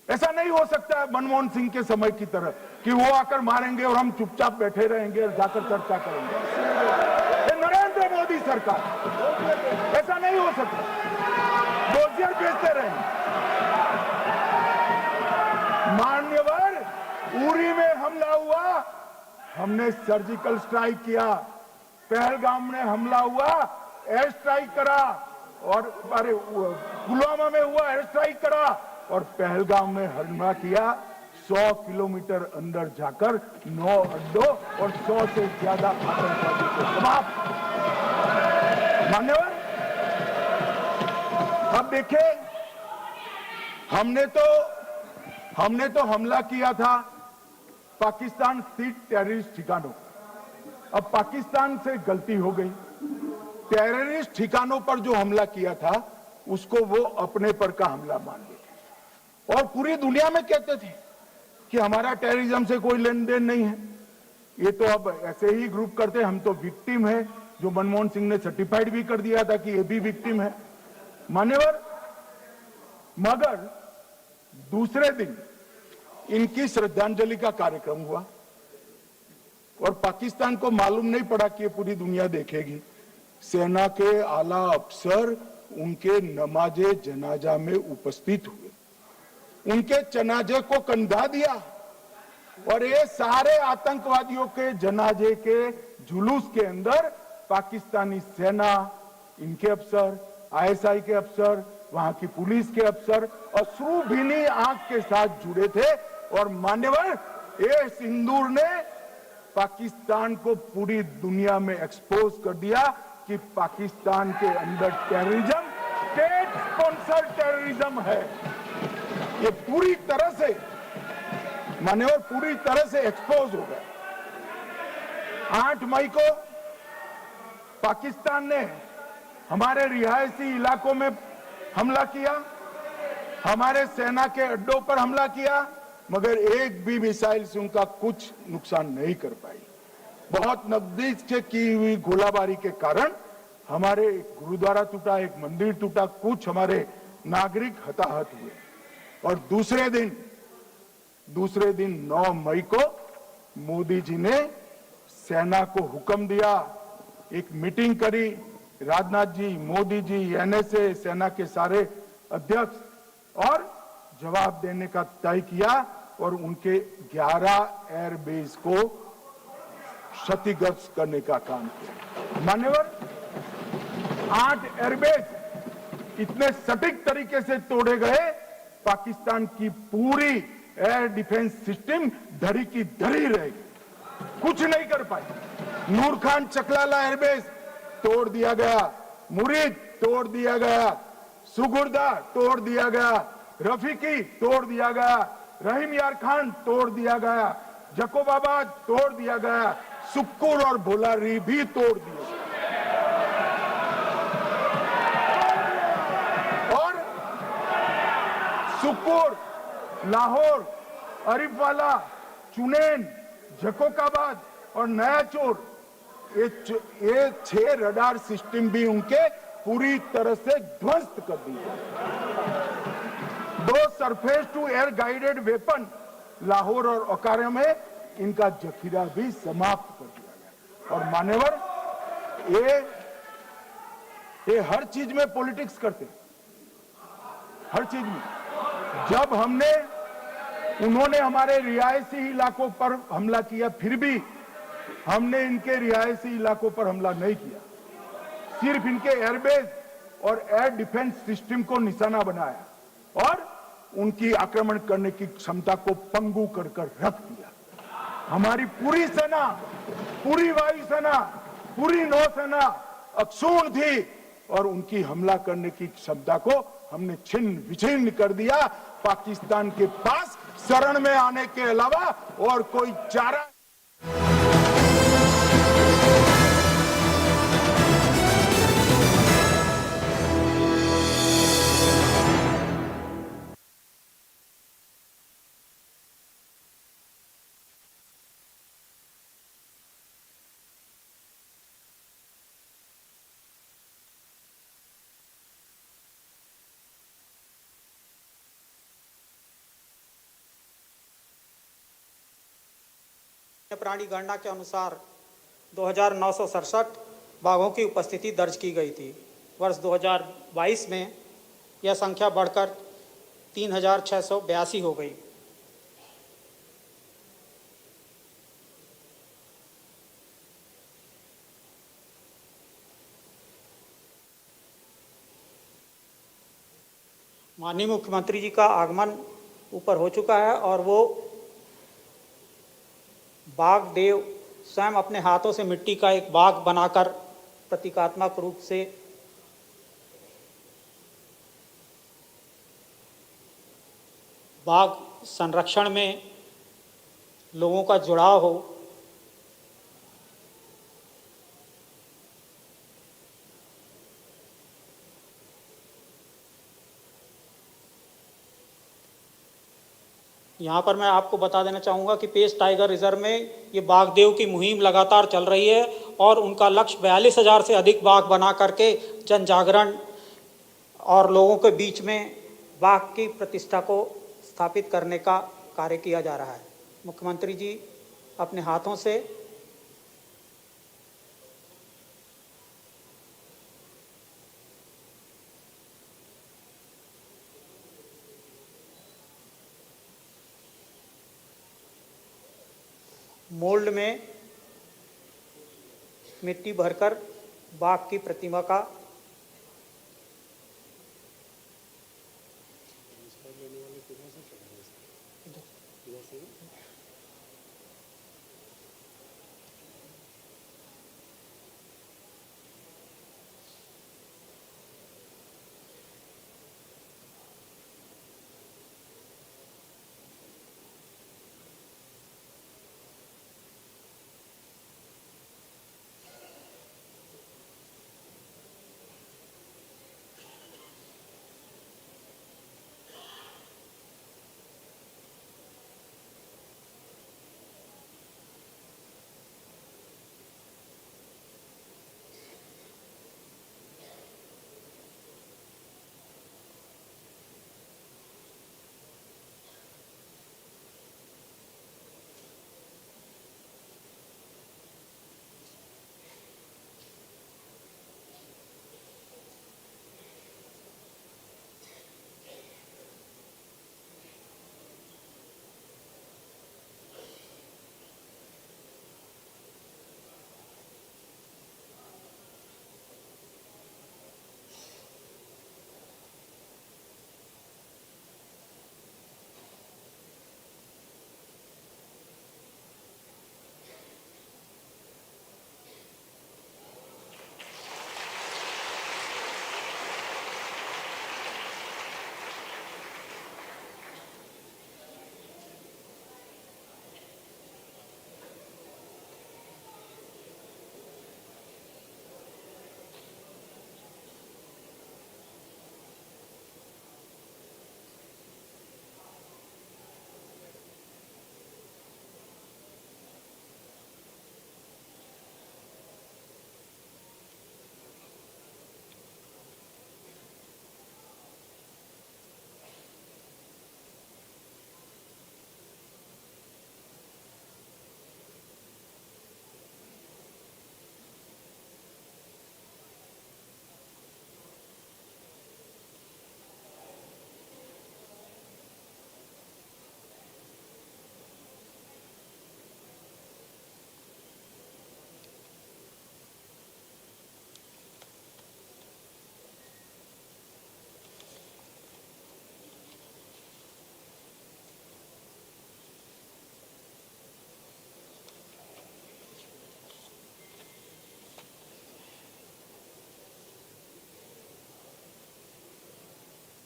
ऐसा नहीं हो सकता है मनमोहन सिंह के समय की तरह कि वो आकर मारेंगे और हम चुपचाप बैठे रहेंगे और जाकर चर्चा करेंगे। नरेंद्र सरकार। ऐसा नहीं हो सकता, डोजियर भेजते रहे। मान्यवर, उरी में हमला हुआ, हमने सर्जिकल स्ट्राइक किया। पहलगाम में हमला हुआ, एयर स्ट्राइक करा, और अरे पुलवामा में हुआ, एयर स्ट्राइक करा, और पहलगाम में हमला किया। 100 किलोमीटर अंदर जाकर 9 अड्डों और 100 से ज्यादा आतंकवादी को समाप्त। मान्यवर, अब देखें, हमने तो हमला किया था पाकिस्तान स्थित टेररिस्ट ठिकानों। अब पाकिस्तान से गलती हो गई, टेररिस्ट ठिकानों पर जो हमला किया था उसको वो अपने पर का हमला मान लिया, और पूरी दुनिया में कहते थे कि हमारा टेररिज्म से कोई लेन देन नहीं है। ये तो अब ऐसे ही ग्रुप करते, हम तो विक्टिम है, जो मनमोहन सिंह ने सर्टिफाइड भी कर दिया था कि ये भी विक्टिम है। मान्यवर, मगर दूसरे दिन इनकी श्रद्धांजलि का कार्यक्रम हुआ, और पाकिस्तान को मालूम नहीं पड़ा कि ये पूरी दुनिया देखेगी। सेना के आला अफसर उनके नमाजे जनाजा में उपस्थित हुए, उनके जनाजे को कंधा दिया, और ये सारे आतंकवादियों के जनाजे के जुलूस के अंदर पाकिस्तानी सेना, इनके अफसर, आईएसआई के अफसर, वहां की पुलिस के अफसर अश्रु भीनी आंख के साथ जुड़े थे। और मान्यवर, ये सिंदूर ने पाकिस्तान को पूरी दुनिया में एक्सपोज कर दिया कि पाकिस्तान के अंदर टेररिज्म स्टेट स्पॉन्सर्ड टेररिज्म है। ये पूरी तरह से, मान्यवर, पूरी तरह से एक्सपोज हो गया। 8 मई को पाकिस्तान ने हमारे रिहायशी इलाकों में हमला किया, हमारे सेना के अड्डों पर हमला किया, मगर एक भी मिसाइल से उनका कुछ नुकसान नहीं कर पाई। बहुत नजदीक से की हुई गोलाबारी के कारण हमारे गुरुद्वारा टूटा, एक मंदिर टूटा, कुछ हमारे नागरिक हताहत हुए। और दूसरे दिन 9 मई को मोदी जी ने सेना को हुक्म दिया, एक मीटिंग करी, राजनाथ जी, मोदी जी, एनएसए, सेना के सारे अध्यक्ष, और जवाब देने का तय किया, और उनके 11 एयरबेस को क्षतिग्रस्त करने का काम किया। मान्यवर, 8 एयरबेस इतने सटीक तरीके से तोड़े गए, पाकिस्तान की पूरी एयर डिफेंस सिस्टम धरी की धरी रह गई, कुछ नहीं कर पाई। नूर खान चकलाला एयरबेस तोड़ दिया गया, मुरीद तोड़ दिया गया, सुगुर्दा तोड़ दिया गया, रफीकी तोड़ दिया गया, रहीम यार खान तोड़ दिया गया, जकोबाबाद तोड़ दिया गया, सुक्कुर और भोलारी भी तोड़ दिए। और सुक्कुर, लाहौर, अरिफवाला, चुनेन, जकोकाबाद और नया चोर, ये 6 रडार सिस्टम भी उनके पूरी तरह से ध्वस्त कर दिए। 2 surface to air guided weapon Lahore और ओकारा में इनका जखीरा भी समाप्त कर दिया गया। और मान्यवर, ये हर चीज में पॉलिटिक्स करते, हर चीज में। जब उन्होंने हमारे रिहायशी इलाकों पर हमला किया, फिर भी हमने इनके रिहायशी इलाकों पर हमला नहीं किया, सिर्फ इनके एयरबेस और एयर डिफेंस सिस्टम को निशाना बनाया और उनकी आक्रमण करने की क्षमता को पंगु कर रख दिया। हमारी पूरी सेना, पूरी वायुसेना, पूरी नौसेना अक्षुण्ण थी और उनकी हमला करने की क्षमता को हमने छिन्न विछिन्न कर दिया। पाकिस्तान के पास शरण में आने के अलावा और कोई चारा। प्राणी गणना के अनुसार 2967 बाघों की उपस्थिति दर्ज की गई थी। वर्ष 2022 में यह संख्या बढ़कर 3682 हो गई। माननीय मुख्यमंत्री जी का आगमन ऊपर हो चुका है और वो बाघ देव स्वयं अपने हाथों से मिट्टी का एक बाघ बनाकर प्रतीकात्मक रूप से बाघ संरक्षण में लोगों का जुड़ाव हो, यहाँ पर मैं आपको बता देना चाहूँगा कि पेश टाइगर रिजर्व में ये बाघदेव की मुहिम लगातार चल रही है और उनका लक्ष्य 42,000 से अधिक बाघ बना करके जन जागरण और लोगों के बीच में बाघ की प्रतिष्ठा को स्थापित करने का कार्य किया जा रहा है। मुख्यमंत्री जी अपने हाथों से मोल्ड में मिट्टी भरकर बाघ की प्रतिमा का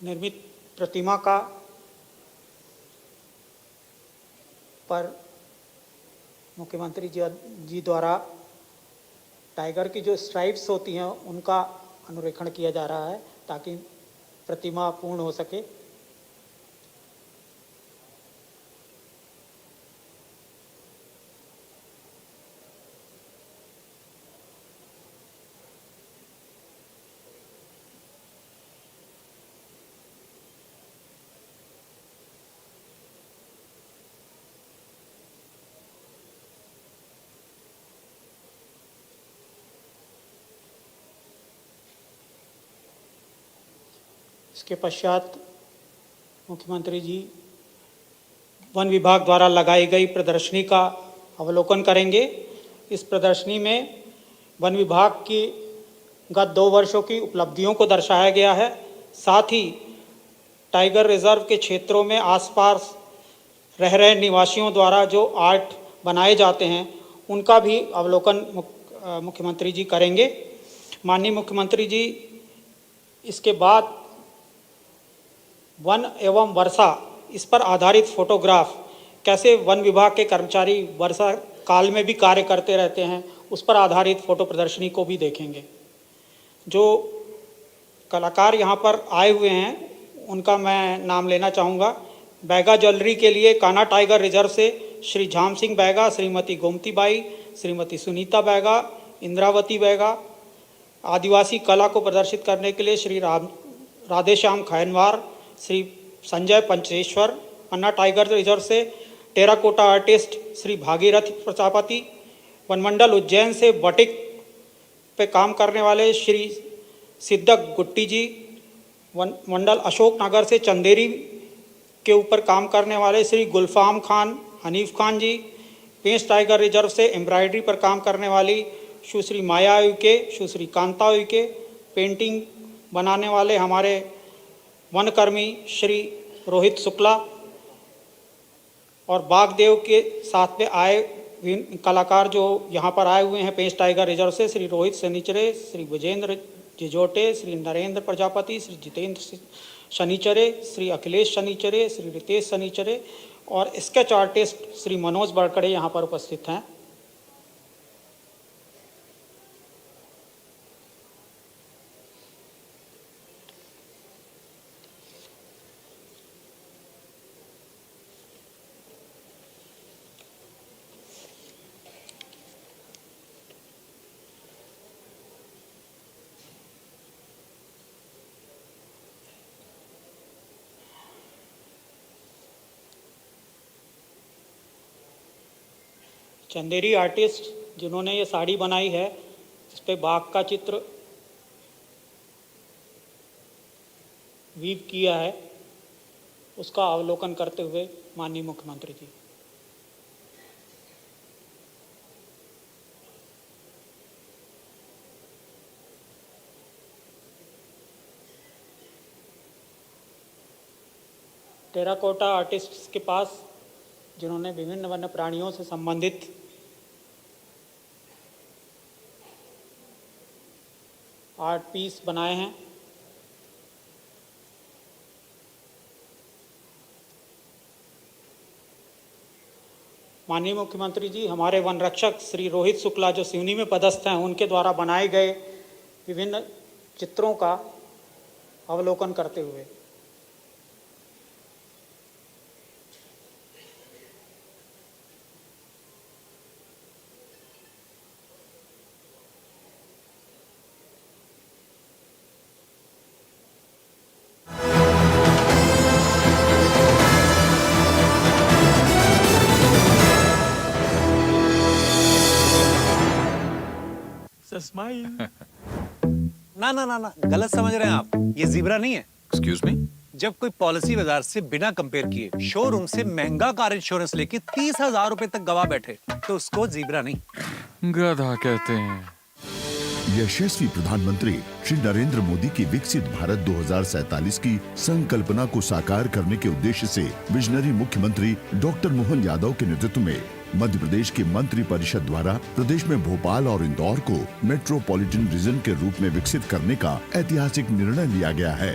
निर्मित प्रतिमा का पर मुख्यमंत्री जी द्वारा टाइगर की जो स्ट्राइप्स होती हैं उनका अनुरेखण किया जा रहा है ताकि प्रतिमा पूर्ण हो सके। इसके पश्चात मुख्यमंत्री जी वन विभाग द्वारा लगाई गई प्रदर्शनी का अवलोकन करेंगे। इस प्रदर्शनी में वन विभाग की गत 2 वर्षों की उपलब्धियों को दर्शाया गया है। साथ ही टाइगर रिजर्व के क्षेत्रों में आसपास रह रहे निवासियों द्वारा जो आर्ट बनाए जाते हैं उनका भी अवलोकन मुख्यमंत्री जी करेंगे। माननीय मुख्यमंत्री जी इसके बाद वन एवं वर्षा इस पर आधारित फोटोग्राफ, कैसे वन विभाग के कर्मचारी वर्षा काल में भी कार्य करते रहते हैं, उस पर आधारित फोटो प्रदर्शनी को भी देखेंगे। जो कलाकार यहाँ पर आए हुए हैं उनका मैं नाम लेना चाहूँगा। बैगा ज्वेलरी के लिए कान्हा टाइगर रिजर्व से श्री झाम सिंह बैगा, श्रीमती गोमती बाई, श्रीमती सुनीता बैगा, इंद्रावती बैगा। आदिवासी कला को प्रदर्शित करने के लिए श्री राधेश्याम खैनवार, श्री संजय पंचेश्वर। पन्ना टाइगर रिजर्व से टेराकोटा आर्टिस्ट श्री भागीरथ प्रजापति। वनमंडल उज्जैन से बटिक पे काम करने वाले श्री सिद्धक गुट्टी जी। वनमंडल अशोकनगर से चंदेरी के ऊपर काम करने वाले श्री गुलफाम खान, हनीफ खान जी। पेंच टाइगर रिजर्व से एम्ब्रॉयडरी पर काम करने वाली सुश्री माया उइके, सुश्री कांता उइके। पेंटिंग बनाने वाले हमारे वनकर्मी श्री रोहित शुक्ला। और बागदेव के साथ में आए कलाकार जो यहाँ पर आए हुए हैं पेंच टाइगर रिजर्व से श्री रोहित शनिचरे, श्री विजेंद्र जिजोटे, श्री नरेंद्र प्रजापति, श्री जितेंद्र शनिचरे, श्री अखिलेश शनिचरे, श्री रितेश शनिचरे और स्केच आर्टिस्ट श्री मनोज बड़कड़े यहाँ पर उपस्थित हैं। चंदेरी आर्टिस्ट जिन्होंने ये साड़ी बनाई है, इस पे बाघ का चित्र वीव किया है, उसका अवलोकन करते हुए माननीय मुख्यमंत्री जी। टेराकोटा आर्टिस्ट के पास जिन्होंने विभिन्न वन्य प्राणियों से संबंधित आर्ट पीस बनाए हैं। माननीय मुख्यमंत्री जी हमारे वन रक्षक श्री रोहित शुक्ला जो सिवनी में पदस्थ हैं, उनके द्वारा बनाए गए विभिन्न चित्रों का अवलोकन करते हुए स्माइल। ना ना ना ना, गलत समझ रहे हैं आप, ये ज़ीब्रा नहीं है। Excuse me? जब कोई पॉलिसी बाजार से बिना कंपेयर किए शोरूम से महंगा कार इंश्योरेंस लेके 30,000 रुपए तक गवा बैठे तो उसको ज़ीब्रा नहीं, गधा कहते हैं। यशस्वी प्रधानमंत्री श्री नरेंद्र मोदी की विकसित भारत 2047 की संकल्पना को साकार करने के उद्देश्य से विजनरी मुख्यमंत्री डॉक्टर मोहन यादव के नेतृत्व में मध्य प्रदेश की मंत्रि परिषद द्वारा प्रदेश में भोपाल और इंदौर को मेट्रोपॉलिटन रीजन के रूप में विकसित करने का ऐतिहासिक निर्णय लिया गया है।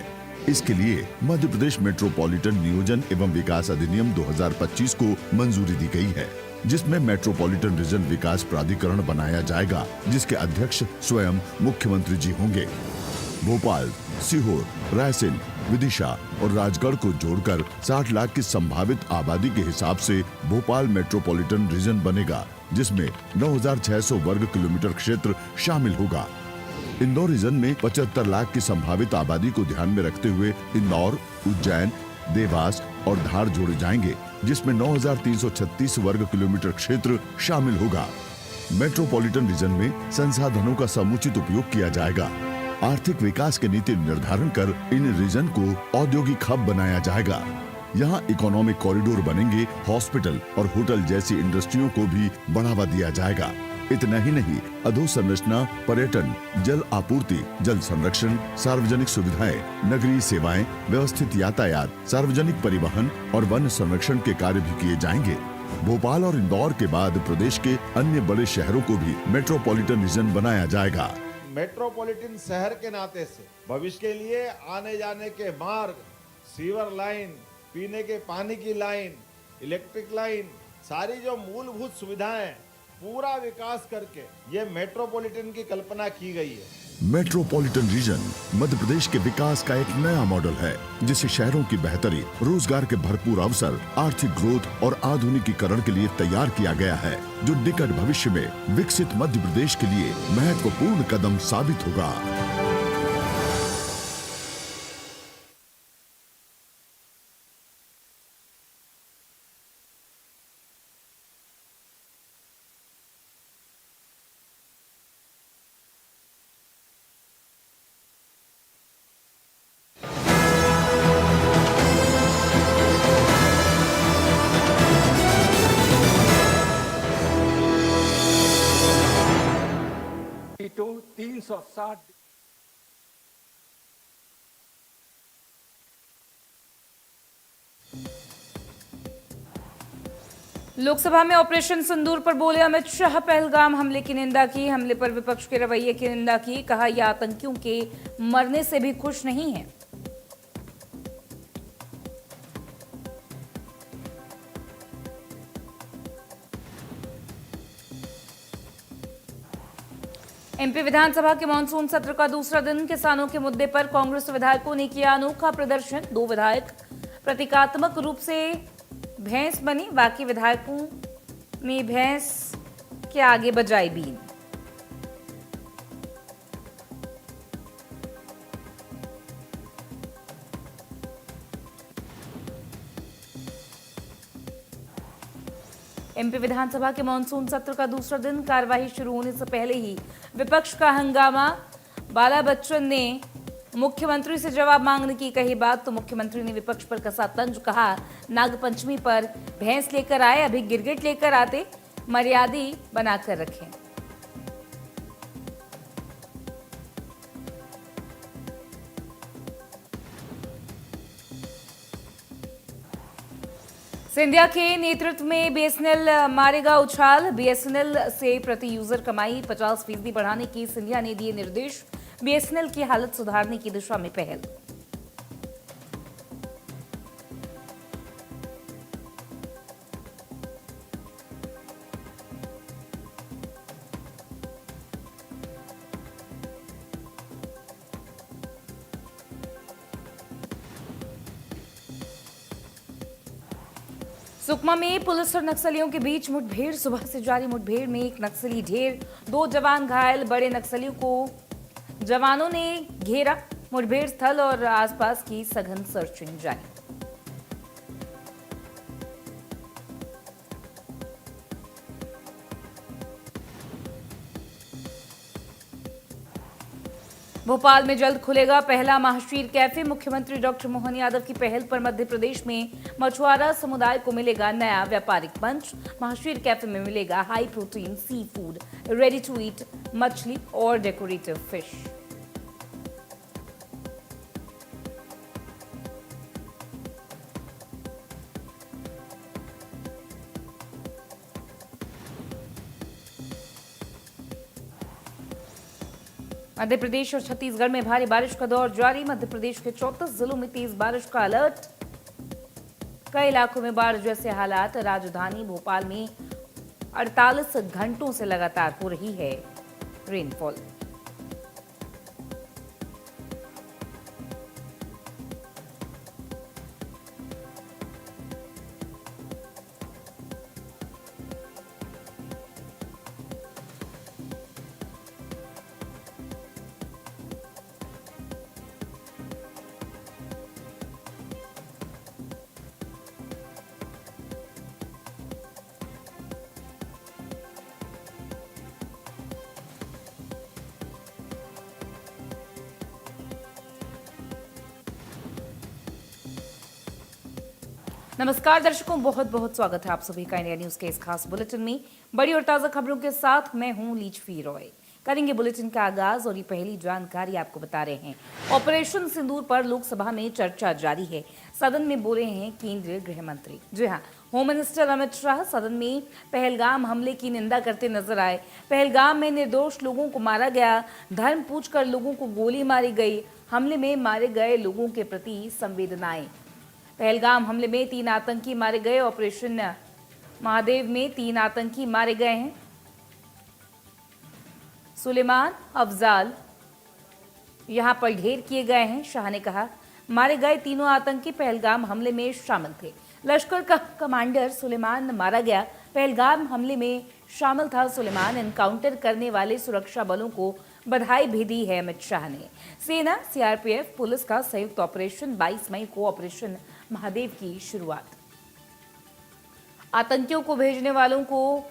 इसके लिए मध्य प्रदेश मेट्रोपॉलिटन नियोजन एवं विकास अधिनियम 2025 को मंजूरी दी गई है, जिसमें मेट्रोपॉलिटन रीजन विकास प्राधिकरण बनाया जाएगा, जिसके अध्यक्ष स्वयं मुख्यमंत्री जी होंगे। भोपाल, सीहोर, रायसेन, विदिशा और राजगढ़ को जोड़कर 60 लाख की संभावित आबादी के हिसाब से भोपाल मेट्रोपॉलिटन रीजन बनेगा, जिसमें 9,600 वर्ग किलोमीटर क्षेत्र शामिल होगा। इंदौर रीजन में 75 लाख की संभावित आबादी को ध्यान में रखते हुए इंदौर, उज्जैन, देवास और धार जोड़े जाएंगे, जिसमें 9,336 वर्ग किलोमीटर क्षेत्र शामिल होगा। मेट्रोपॉलिटन रीजन में संसाधनों का समुचित उपयोग किया जाएगा। आर्थिक विकास की नीति निर्धारण कर इन रीजन को औद्योगिक हब बनाया जाएगा। यहाँ इकोनॉमिक कॉरिडोर बनेंगे, हॉस्पिटल और होटल जैसी इंडस्ट्रियों को भी बढ़ावा दिया जाएगा। इतना ही नहीं, अधोसंरचना, पर्यटन, जल आपूर्ति, जल संरक्षण, सार्वजनिक सुविधाएं, नगरीय सेवाएं, व्यवस्थित यातायात, सार्वजनिक परिवहन और वन संरक्षण के कार्य भी किए जाएंगे। भोपाल और इंदौर के बाद प्रदेश के अन्य बड़े शहरों को भी मेट्रोपॉलिटन रीजन बनाया जाएगा। मेट्रोपॉलिटन शहर के नाते से भविष्य के लिए आने जाने के मार्ग, सीवर लाइन, पीने के पानी की लाइन, इलेक्ट्रिक लाइन, सारी जो मूलभूत सुविधाएं पूरा विकास करके ये मेट्रोपॉलिटन की कल्पना की गई है। मेट्रोपॉलिटन रीजन मध्य प्रदेश के विकास का एक नया मॉडल है, जिसे शहरों की बेहतरी, रोजगार के भरपूर अवसर, आर्थिक ग्रोथ और आधुनिकीकरण के लिए तैयार किया गया है, जो निकट भविष्य में विकसित मध्य प्रदेश के लिए महत्वपूर्ण कदम साबित होगा। तो 360 लोकसभा में ऑपरेशन सिंदूर पर बोले अमित शाह, पहलगाम हमले की निंदा की। हमले पर विपक्ष के रवैये की निंदा की। कहा यह आतंकियों के मरने से भी खुश नहीं है। एमपी विधानसभा के मानसून सत्र का दूसरा दिन। किसानों के मुद्दे पर कांग्रेस विधायकों ने किया अनोखा प्रदर्शन। 2 विधायक प्रतीकात्मक रूप से भैंस बनी, बाकी विधायकों ने भैंस के आगे बजाई बीन। एमपी विधानसभा के मानसून सत्र का दूसरा दिन। कार्यवाही शुरू होने से पहले ही विपक्ष का हंगामा। बाला बच्चन ने मुख्यमंत्री से जवाब मांगने की कही बात, तो मुख्यमंत्री ने विपक्ष पर कसा तंज। कहा नागपंचमी पर भैंस लेकर आए, अभी गिरगिट लेकर आते, मर्यादा बनाकर रखें। सिंधिया के नेतृत्व में बीएसएनएल मारेगा उछाल। बीएसएनएल से प्रति यूजर कमाई 50% बढ़ाने की सिंधिया ने दिए निर्देश। बीएसएनएल की हालत सुधारने की दिशा में पहल। सुकमा में पुलिस और नक्सलियों के बीच मुठभेड़। सुबह से जारी मुठभेड़ में एक नक्सली ढेर, 2 जवान घायल। बड़े नक्सलियों को जवानों ने घेरा। मुठभेड़ स्थल और आसपास की सघन सर्चिंग जारी। भोपाल में जल्द खुलेगा पहला महाशीर कैफे। मुख्यमंत्री डॉक्टर मोहन यादव की पहल पर मध्य प्रदेश में मछुआरा समुदाय को मिलेगा नया व्यापारिक मंच। महाशीर कैफे में मिलेगा high protein sea food, ready to eat मछली और डेकोरेटिव फिश। मध्य प्रदेश और छत्तीसगढ़ में भारी बारिश का दौर जारी। मध्य प्रदेश के 34 जिलों में तेज बारिश का अलर्ट। कई इलाकों में बाढ़ जैसे हालात। राजधानी भोपाल में 48 घंटों से लगातार हो रही है रेनफॉल। नमस्कार दर्शकों, बहुत बहुत स्वागत है आप सभी का इंडिया न्यूज के इस खास बुलेटिन में। बड़ी और ताजा खबरों के साथ मैं हूं लीचफी रॉय। करेंगे बुलेटिन का आगाज और ये पहली जानकारी आपको बता रहे हैं। ऑपरेशन सिंदूर पर लोकसभा में चर्चा जारी है। सदन में बोले हैं केंद्रीय गृह मंत्री। जी हां, होम मिनिस्टर अमित शाह सदन में पहलगाम हमले की निंदा करते नजर आए। पहलगाम में निर्दोष लोगों को मारा गया, धर्म पूछकर लोगों को गोली मारी गई। हमले में मारे गए लोगों के प्रति संवेदनाएं। पहलगाम हमले में 3 आतंकी मारे गए। ऑपरेशन महादेव में 3 आतंकी मारे गए हैं। सुलेमान, अफजाल यहां पर ढेर किए गए हैं। शाह ने कहा मारे गए तीनों आतंकी पहलगाम हमले में शामिल थे। लश्कर का कमांडर सुलेमान मारा गया। पहलगाम हमले में शामिल था सुलेमान। एनकाउंटर करने वाले सुरक्षा बलों को बधाई भी दी है अमित शाह ने। सेना, सीआरपीएफ, पुलिस का संयुक्त ऑपरेशन 22 मई को ऑपरेशन महादेव की शुरुआत। आतंकियों को भेजने वालों को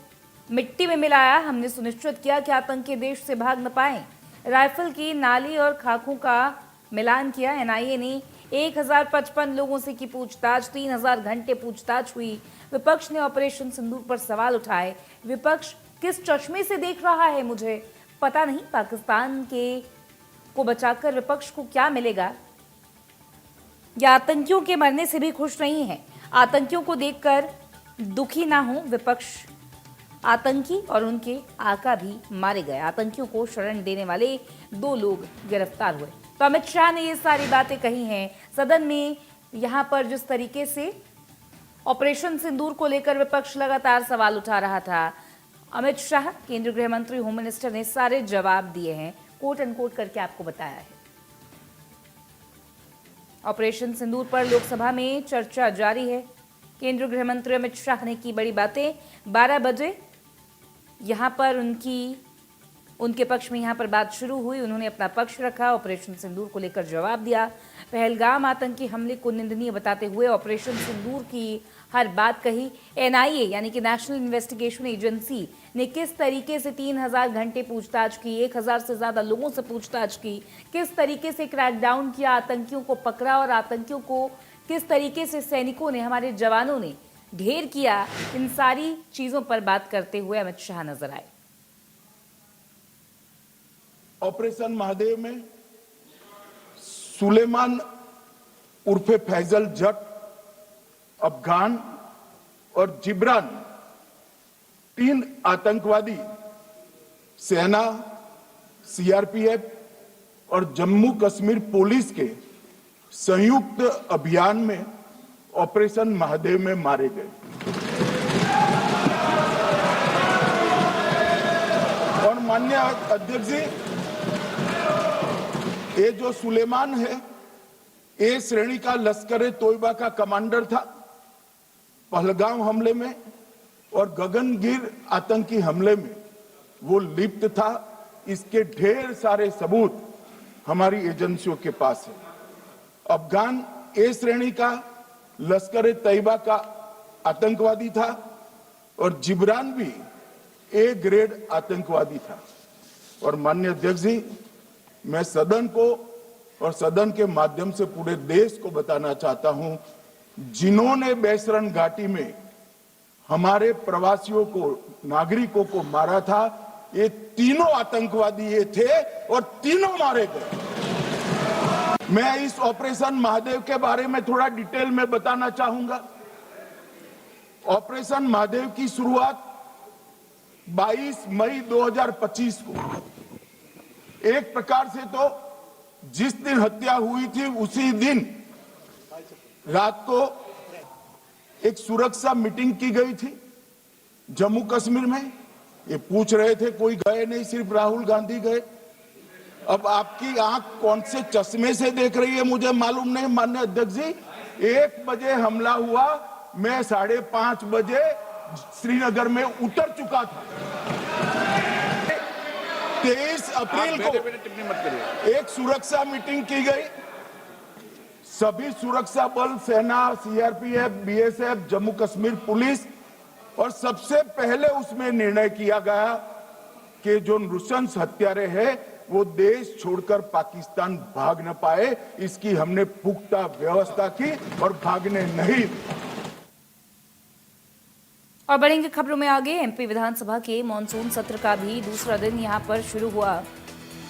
मिट्टी में मिलाया। हमने सुनिश्चित किया कि आतंकी देश से भाग न पाए। राइफल की नाली और खाकों का मिलान किया। एनआईए ने 1055 लोगों से की पूछताछ। 3000 घंटे पूछताछ हुई। विपक्ष ने ऑपरेशन सिंदूर पर सवाल उठाए। विपक्ष किस चश्मे से देख रहा है मुझे पता नहीं। पाकिस्तान को बचाकर विपक्ष को क्या मिलेगा? या आतंकियों के मरने से भी खुश नहीं है। आतंकियों को देखकर दुखी ना हो विपक्ष। आतंकी और उनके आका भी मारे गए। आतंकियों को शरण देने वाले 2 लोग गिरफ्तार हुए। तो अमित शाह ने ये सारी बातें कही हैं सदन में। यहां पर जिस तरीके से ऑपरेशन सिंदूर को लेकर विपक्ष लगातार सवाल उठा रहा था, अमित शाह, केंद्रीय गृह मंत्री, होम मिनिस्टर ने सारे जवाब दिए हैं, कोट अनकोट करके आपको बताया है। ऑपरेशन सिंदूर पर लोकसभा में चर्चा जारी है। केंद्रीय गृह मंत्री अमित शाह ने की बड़ी बातें। 12 बजे यहां पर उनके पक्ष में यहां पर बात शुरू हुई। उन्होंने अपना पक्ष रखा, ऑपरेशन सिंदूर को लेकर जवाब दिया। पहलगाम आतंकी हमले को निंदनीय बताते हुए ऑपरेशन सिंदूर की हर बात कही। एनआईए यानी कि नेशनल इन्वेस्टिगेशन एजेंसी ने किस तरीके से 3000 घंटे पूछताछ की, 1000 से ज्यादा लोगों से पूछताछ की, किस तरीके से क्रैकडाउन किया, आतंकियों को पकड़ा और आतंकियों को किस तरीके से सैनिकों ने, हमारे जवानों ने ढेर किया, इन सारी चीजों पर बात करते हुए अमित शाह नजर आए। ऑपरेशन महादेव में सुलेमान उर्फे फैजल जट, अफगान और जिब्रान 3 आतंकवादी सेना, सीआरपीएफ और जम्मू कश्मीर पुलिस के संयुक्त अभियान में ऑपरेशन महादेव में मारे गए। और माननीय अध्यक्ष जी, ये जो सुलेमान है, ए श्रेणी का लश्कर तोयबा का कमांडर था पहलगाम हमले में, और गगनगिर आतंकी हमले में वो लिप्त था। इसके ढेर सारे सबूत हमारी एजेंसियों के पास है। अफगान ए श्रेणी का लश्कर तैयबा का आतंकवादी था और जिब्रान भी ए ग्रेड आतंकवादी था। और माननीय अध्यक्ष जी, मैं सदन को और सदन के माध्यम से पूरे देश को बताना चाहता हूं, जिन्होंने बैसरन घाटी में हमारे प्रवासियों को, नागरिकों को मारा था, ये तीनों आतंकवादी ये थे और तीनों मारे गए। मैं इस ऑपरेशन महादेव के बारे में थोड़ा डिटेल में बताना चाहूंगा। ऑपरेशन महादेव की शुरुआत 22 मई 2025 को, एक प्रकार से तो जिस दिन हत्या हुई थी उसी दिन रात को एक सुरक्षा मीटिंग की गई थी जम्मू कश्मीर में। ये पूछ रहे थे, कोई गए नहीं, सिर्फ राहुल गांधी गए। अब आपकी आंख कौन से चश्मे से देख रही है मुझे मालूम नहीं माननीय अध्यक्ष जी। 1 बजे हमला हुआ, मैं 5:30 बजे श्रीनगर में उतर चुका था। 23 अप्रैल को एक सुरक्षा मीटिंग की गई। सभी सुरक्षा बल, सेना, CRPF, BSF, Jammu Kashmir police, और सबसे पहले उसमें निर्णय किया गया कि जो नृशंस हत्यारे हैं वो देश छोड़कर पाकिस्तान भाग न पाए, इसकी हमने पुख्ता व्यवस्था की और भागने नहीं। और बढ़ेंगे खबरों में आगे। एमपी विधानसभा के मॉनसून सत्र का भी दूसरा दिन यहां पर शुरू हुआ।